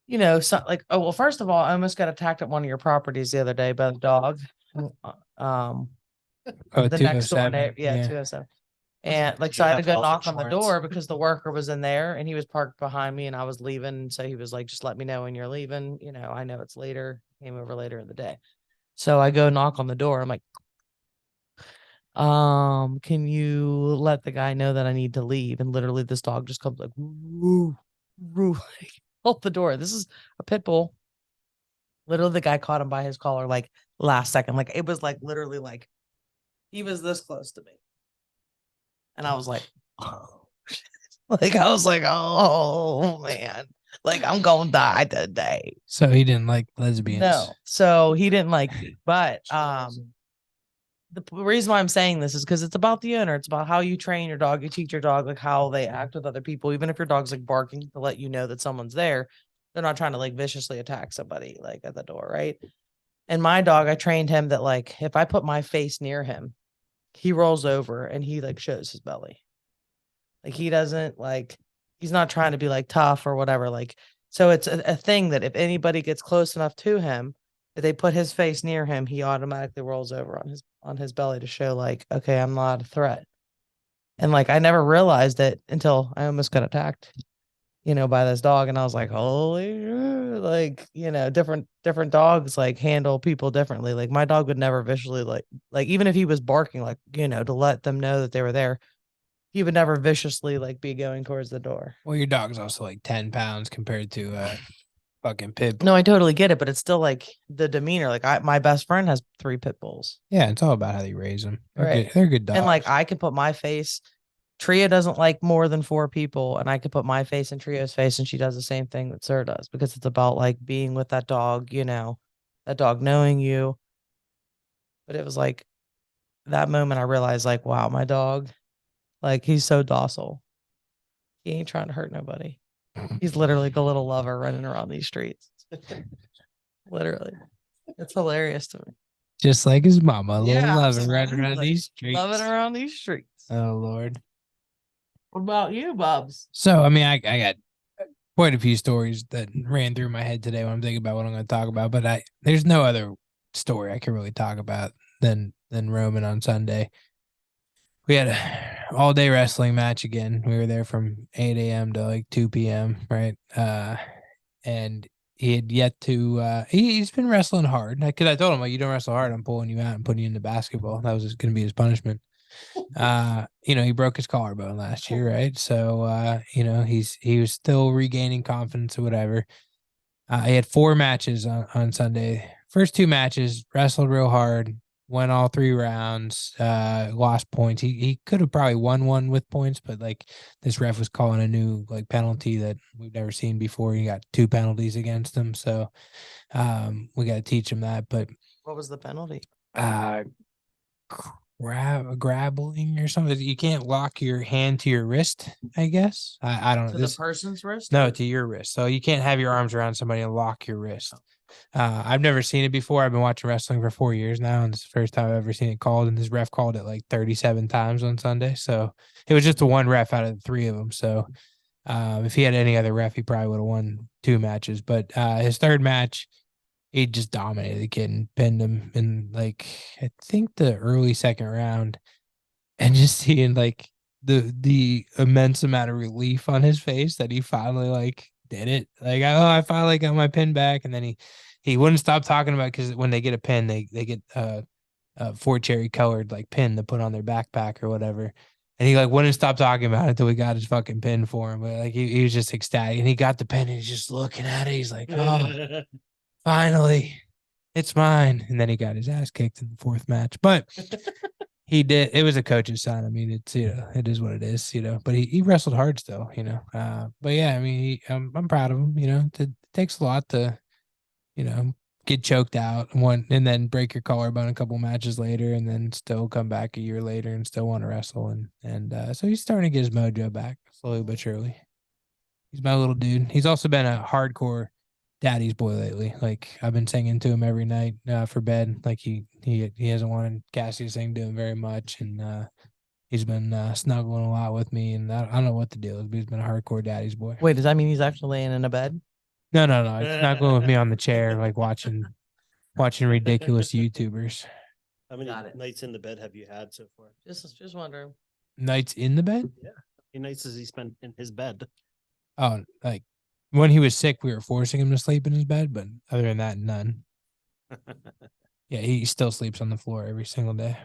You know, so like, oh, well, first of all, I almost got attacked at one of your properties the other day by the dog. Oh, The next door 207. neighbor, yeah, 207. And like, so I had to go knock on the door because the worker was in there and he was parked behind me and I was leaving. So he was like, just let me know when you're leaving. You know, I know it's later, came over later in the day. So I go knock on the door. I'm like, can you let the guy know that I need to leave? And literally this dog just comes like, woo, woo, like, out the door. This is a pit bull. Literally the guy caught him by his collar like last second. Like it was like literally like he was this close to me. And I was like, oh, like I was like, oh man, like I'm gonna die today. So he didn't like lesbians. No, so he didn't like, but the reason why I'm saying this is because it's about the owner. It's about how you train your dog, you teach your dog like how they act with other people. Even if your dog's like barking to let you know that someone's there, they're not trying to like viciously attack somebody like at the door, right? And my dog, I trained him that like if I put my face near him, he rolls over and he like shows his belly. Like he doesn't like, he's not trying to be like tough or whatever. Like, so it's a thing that if anybody gets close enough to him, if they put his face near him, he automatically rolls over on his belly to show like, okay, I'm not a threat. And like I never realized it until I almost got attacked, by this dog. And I was like, holy shit. Like, different dogs like handle people differently. Like my dog would never viciously like even if he was barking, like, to let them know that they were there, he would never viciously like be going towards the door. Well, your dog's also like 10 pounds compared to fucking pit bull. No, I totally get it, but it's still like the demeanor. Like my best friend has 3 pit bulls. Yeah, it's all about how you raise them. Right. They're good dogs. And like I can put my face. Tria doesn't like more than 4 people, and I could put my face in Tria's face, and she does the same thing that Sir does because it's about like being with that dog, that dog knowing you. But it was like that moment I realized, like, wow, my dog, like he's so docile. He ain't trying to hurt nobody. He's literally like a little lover running around these streets. Literally. It's hilarious to me. Just like his mama, a little Yeah, lover running around absolutely. these streets. Loving around these streets. Oh Lord. What about you, Bubs? So I mean, I got quite a few stories that ran through my head today when I'm thinking about what I'm going to talk about, but there's no other story I can really talk about than Roman on Sunday. We had a all day wrestling match again. We were there from 8 a.m. to like 2 p.m. Right. And he had yet to, he's been wrestling hard. Cause I told him, like, you don't wrestle hard, I'm pulling you out and putting you into basketball. That was going to be his punishment. He broke his collarbone last year, right? So, he was still regaining confidence or whatever. He had 4 matches on Sunday. First 2 matches, wrestled real hard, went all 3 rounds, lost points. He could have probably won one with points, but like this ref was calling a new like penalty that we've never seen before. He got 2 penalties against him. So, we got to teach him that. But What was the penalty? Grabbling or something. You can't lock your hand to your wrist, I guess. I don't know. To the person's wrist? No, to your wrist. So you can't have your arms around somebody and lock your wrist. I've never seen it before. I've been watching wrestling for 4 years now, and it's the first time I've ever seen it called. And this ref called it like 37 times on Sunday. So it was just the one ref out of the 3 of them. So if he had any other ref, he probably would have won 2 matches. But his 3rd match, he just dominated the kid and pinned him in like I think the early 2nd round, and just seeing like the immense amount of relief on his face that he finally like did it. Like, I finally got my pin back, and then he wouldn't stop talking about, because when they get a pin, they get a 4 cherry colored like pin to put on their backpack or whatever. And he like wouldn't stop talking about it until we got his fucking pin for him. But like he was just ecstatic, and he got the pin and he's just looking at it. He's like, oh. Finally, it's mine. And then he got his ass kicked in the 4th match. But he did. It was a coach's son. I mean, it's, it is what it is, but he wrestled hard still, But yeah, I mean, I'm proud of him, it takes a lot to, get choked out and then break your collarbone a couple matches later, and then still come back a year later and still want to wrestle. And so he's starting to get his mojo back slowly but surely. He's my little dude. He's also been a hardcore daddy's boy lately. Like, I've been singing to him every night for bed. Like he hasn't wanted Cassie to sing to him very much, and he's been snuggling a lot with me. And I don't know what the deal is, but he's been a hardcore daddy's boy. Wait, does that mean he's actually laying in a bed? No, he's snuggling with me on the chair, like watching ridiculous YouTubers. How many Got it. nights in the bed have you had so far? Just wondering. Nights in the bed? Yeah. How many nights has he spent in his bed? Oh, like when he was sick, we were forcing him to sleep in his bed, but other than that, none. Yeah, he still sleeps on the floor every single day.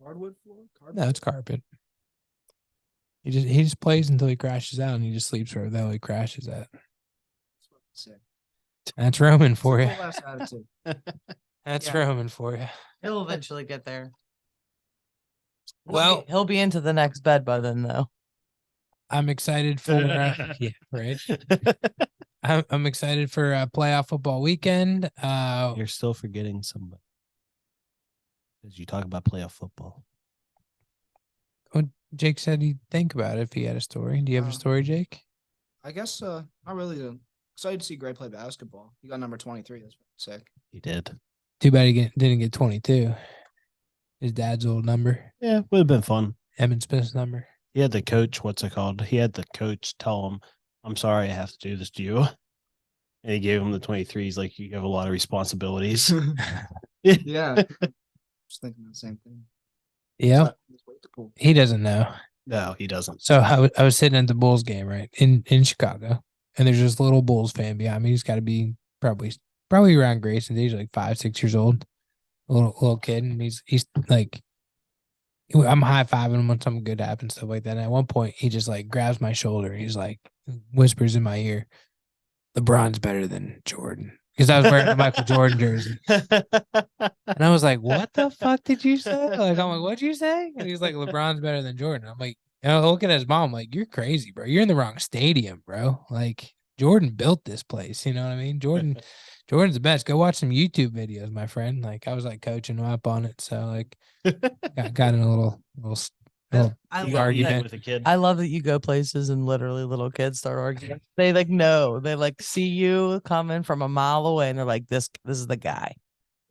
Hardwood floor? No, it's carpet. He just plays until he crashes out, and he just sleeps wherever the hell he crashes at. That's Roman for you. That's Yeah. Roman for you. He'll eventually get there. Well, He'll be into the next bed by then, though. I'm excited for yeah, right. I'm excited for playoff football weekend. You're still forgetting somebody. As you talk about playoff football. Jake said he'd think about it if he had a story. Do you have a story, Jake? I guess not really. Excited to see Gray play basketball. He got number 23. That's sick. He did. Too bad he didn't get 22. His dad's old number. Yeah, would have been fun. Evan Smith's number. He had the coach, what's it called? He had the coach tell him, I'm sorry I have to do this to you. And he gave him the 23. He's like, you have a lot of responsibilities. Yeah. Just thinking the same thing. Yeah. skeptical. He doesn't know. No, he doesn't. So I was sitting at the Bulls game, right, in Chicago, and there's this little Bulls fan behind me. He's got to be probably around Grayson's age, like 5, 6 years old, a little kid, and he's like, I'm high fiving him when something good happens, stuff like that. And at one point, he just like grabs my shoulder. He's like whispers in my ear, "LeBron's better than Jordan," because I was wearing a Michael Jordan jersey. And I was like, "What the fuck did you say?" Like, I'm like, "What'd you say?" And he's like, "LeBron's better than Jordan." I'm like, and I look at his mom, like, "You're crazy, bro. You're in the wrong stadium, bro. Like, Jordan built this place. You know what I mean? Jordan's the best. Go watch some YouTube videos, my friend." Like, I was like coaching him up on it, so like, got in a little I You love got that. heated with a kid. I love that you go places and literally little kids start arguing. They like know. They like see you coming from a mile away and they're like, this is the guy.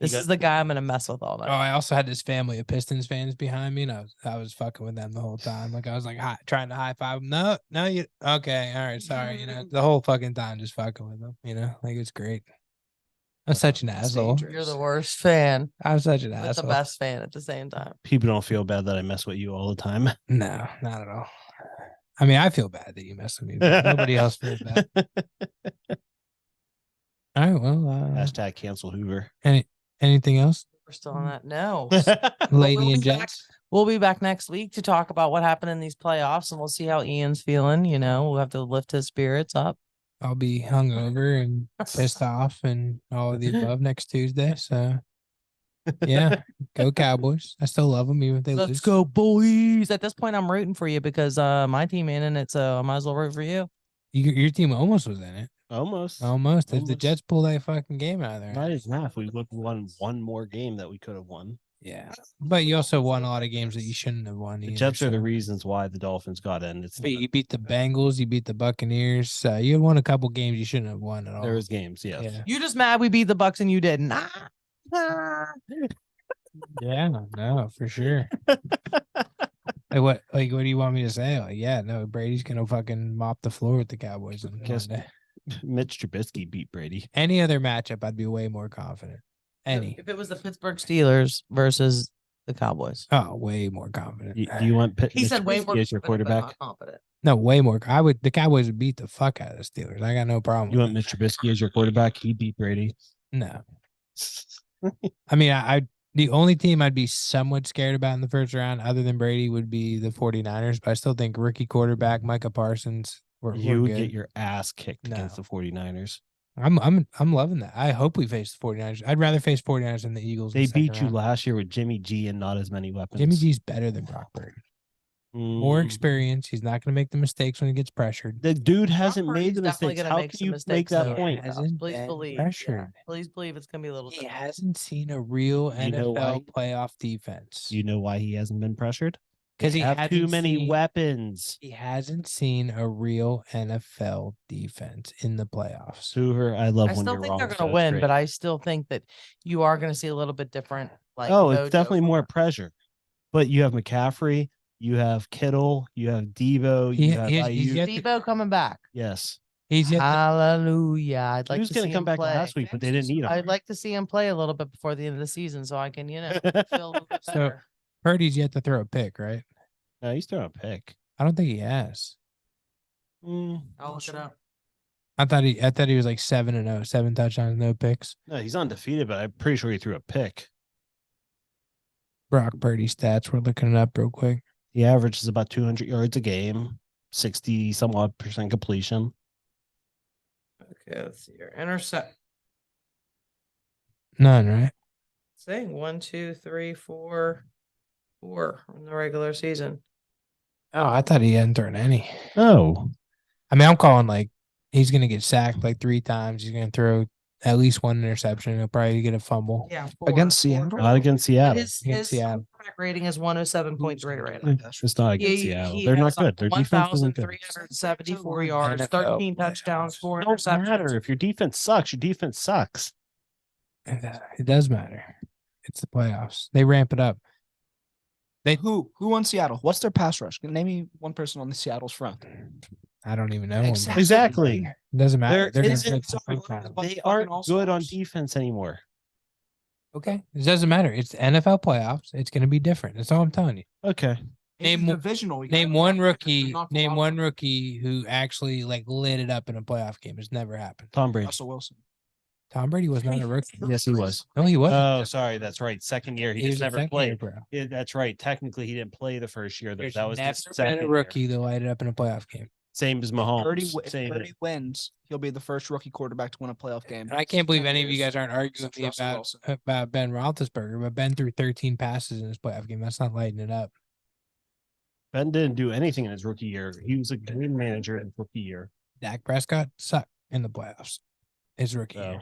This is the guy I'm gonna mess with all Oh, night. I also had this family of Pistons fans behind me, and I was fucking with them the whole time. Like, I was like trying to high five them. No, you okay? All right, sorry. You know, the whole fucking time just fucking with them. You know, like, it's great. I'm such an That's asshole. dangerous. You're the worst fan, I'm such an but the asshole. best fan at the same time. People don't feel bad that I mess with you all the time. No, not at all. I mean, I feel bad that you mess with me, but nobody else feels bad. All right, well, Hashtag cancel Hoover. anything else, We're still on that. No. lady we'll and be back. gents? We'll be back next week to talk about what happened in these playoffs and we'll see how Ian's feeling. You know, we'll have to lift his spirits up. I'll be hungover and pissed off and all of the above next Tuesday. So, yeah, go Cowboys. I still love them even if they Let's lose. go, boys. At this point, I'm rooting for you because my team ain't in it, so I might as well root for you. Your team almost was in it. Almost. Almost. If the Almost. Jets pull that fucking game out of there. Not even half. We would have won one more game that we could have won. Yeah. But you also won a lot of games that you shouldn't have won. The either, Jets are the so. reasons why the Dolphins got in. It's But you beat the Bengals, you beat the Buccaneers. You had won a couple games you shouldn't have won at all. there was games, yes. Yeah. You just mad we beat the Bucks and you didn't. Ah. Yeah, no, for sure. What do you want me to say? Like, yeah, no, Brady's gonna fucking mop the floor with the Cowboys on Guess- Monday. Mitch Trubisky beat Brady. Any other matchup, I'd be way more confident. Any. If it was the Pittsburgh Steelers versus the Cowboys. Oh, way more confident. Do you want He Mitch said way Trubisky more as your confident, but quarterback? not confident. No, way more. The Cowboys would beat the fuck out of the Steelers. I got no problem. You with want Mitch Trubisky as your quarterback? He beat Brady. that. No. I mean, I the only team I'd be somewhat scared about in the first round, other than Brady, would be the 49ers. But I still think rookie quarterback Micah Parsons. You would good. get your ass kicked No. against the 49ers. I'm loving that. I hope we face the 49ers. I'd rather face 49ers than the Eagles. in They the second beat you round. last year with Jimmy G and not as many weapons. Jimmy G's better than Brock Purdy. More Mm. experience. He's not going to make the mistakes when he gets pressured. The dude hasn't Purdy's made the definitely mistakes. gonna How make can some you mistakes, make that though. point? Hasn't Please been believe. pressured. Please believe it's gonna be a little He different. hasn't seen a real You know why? NFL playoff defense. You know why he hasn't been pressured? Because he have too hasn't many seen- weapons. He hasn't seen a real NFL defense in the playoffs. Hoover, I love I when still you're think wrong. they're so gonna it's win, great. but I still think that you are gonna see a little bit different. Like, oh, it's mojo definitely from more her. pressure. But you have McCaffrey, you have Kittle, you have Debo, He- you have he's Ayuk. yet to- Debo coming back. Yes, He's yet to- Hallelujah. I'd like he was to going see to come him back play. last week, but they didn't need him. I'd like to see him play a little bit before the end of the season so I can, feel a little bit So- better. Purdy's yet to throw a pick, right? No, he's throwing a pick. I don't think he has. I'll look it up. I thought he was like 7-0, 7 touchdowns, no picks. No, he's undefeated, but I'm pretty sure he threw a pick. Brock Purdy stats. We're looking it up real quick. He averages about 200 yards a game, 60 some odd percent completion. Okay, let's see here. Intercept. None, right? Saying 1, 2, 3, 4 in the regular season. Oh, I thought he hadn't thrown any. Oh, I mean, I'm calling like he's gonna get sacked like 3 times. He's gonna throw at least 1 interception. He'll probably get a fumble. Yeah, Against Seattle? not against Seattle. His Against Seattle. quarterback rating is 107.3 right now. It's not against Seattle. They're not has good. Their defense isn't good. 1,374 yards, NFL 13 touchdowns, 4 It doesn't matter. interceptions. If your defense sucks, your defense sucks. It does matter. It's the playoffs. They ramp it up. Who on Seattle? What's their pass rush? Name me one person on the Seattle's front. I don't even know. him. Exactly. It doesn't matter. There They're gonna isn't fix the someone- front line. But They fucking aren't all-stars. good on defense anymore. Okay. It doesn't matter. It's the NFL playoffs. It's gonna be different. That's all I'm telling you. Okay. In Name the one- divisional. we Name got one knocked out. rookie. Knocked Name out one rookie who actually like lit it up in a playoff game. It's never happened. Tom Brady. Russell Wilson. Tom Brady was not a rookie. Yes, he was. No, he wasn't. Oh, sorry. That's right. Second year. He He just was a never second year played. pro. Yeah, that's right. Technically, he didn't play the first year. There's That was never the been second a year. rookie that lighted up in a playoff game. Same as If Mahomes. if Same. Purdy wins, he'll be the first rookie quarterback to win a playoff game. And I can't believe 10 any of you years guys aren't arguing with me since Russell about Wilson. Ben Roethlisberger, but Ben threw 13 passes in his playoff game. That's not lighting it up. Ben didn't do anything in his rookie year. He was a game manager in his rookie year. Dak Prescott sucked in the playoffs his rookie So year.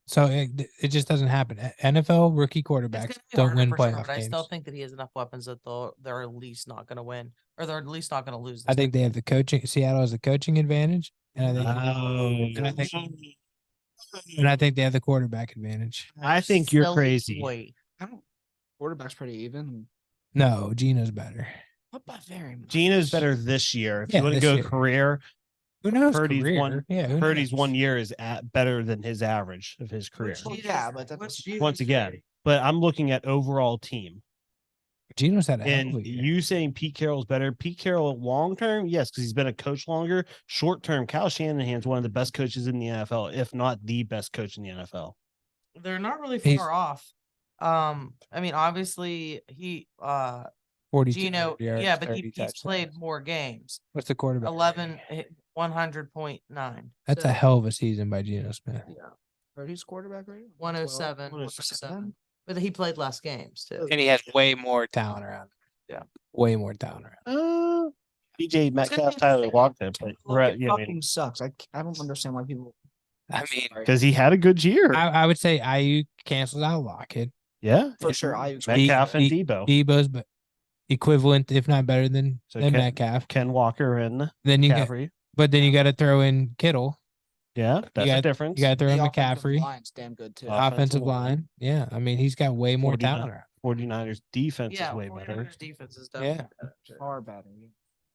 So it just doesn't happen. NFL rookie It's quarterbacks gonna be don't harder win for sure, playoff but I games. still think that he has enough weapons that they're at least not going to win, or they're at least not going to lose. I This think they have the coaching. Seattle has the coaching advantage, and I think they have the quarterback advantage. I think you're Silly crazy. boy. I don't. Quarterback's pretty even. No, Gino's better. What by very much? Gina's better this year. If Yeah, you want to this go year. career, Who knows? Purdy's career? one- Yeah, who Purdy's knows? 1 year is at better than his average of his career. Well, yeah, but that's Once again, but I'm looking at overall team. Gino's had a hell of And a year. you saying Pete Carroll's better? Pete Carroll long term, yes, because he's been a coach longer. Short term, Kyle Shanahan's one of the best coaches in the NFL, if not the best coach in the NFL. They're not really He's- far off. I mean, obviously 42 Gino, yards, yeah, but 30 he's touchdowns. played more games. What's the quarterback? 100.9. That's So, a hell of a season by Gino Smith. Purdy's quarterback right? 107, 107. But he played less games too. And he has way more talent around him. Yeah. Way more talent around him. PJ gonna Metcalf, be Tyler interesting. Lockett, but It fucking sucks. I don't understand why people. I mean, because he had a good year. I would say IU cancels out Lockett. Yeah, For sure, I Metcalf and he- Debo, Debo's but equivalent, if not better than So than Ken- Metcalf. Ken Walker, and Then you got, McCaffrey. but then you got to throw in Kittle. Yeah, that's got- a difference. You got to throw in The offensive McCaffrey. line's damn good too. Offensive line. line. Yeah, I mean he's got way more 49 talent around. 49ers defense Yeah, is way better. 49ers defense is Yeah. definitely better. Far better.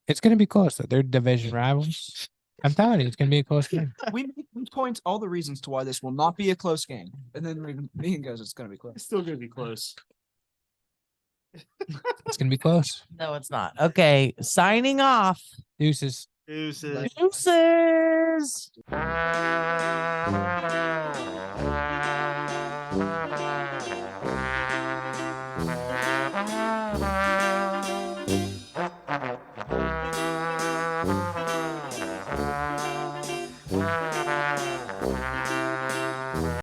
It's going to be close though. They're division rivals. I'm telling you, it's going to be a close game. We point all the reasons to why this will not be a close game, and then Megan goes, "It's going to be close." still gonna be close. It's going to be close. No, it's not. Okay, signing off. Deuces. Deuces. Deuces.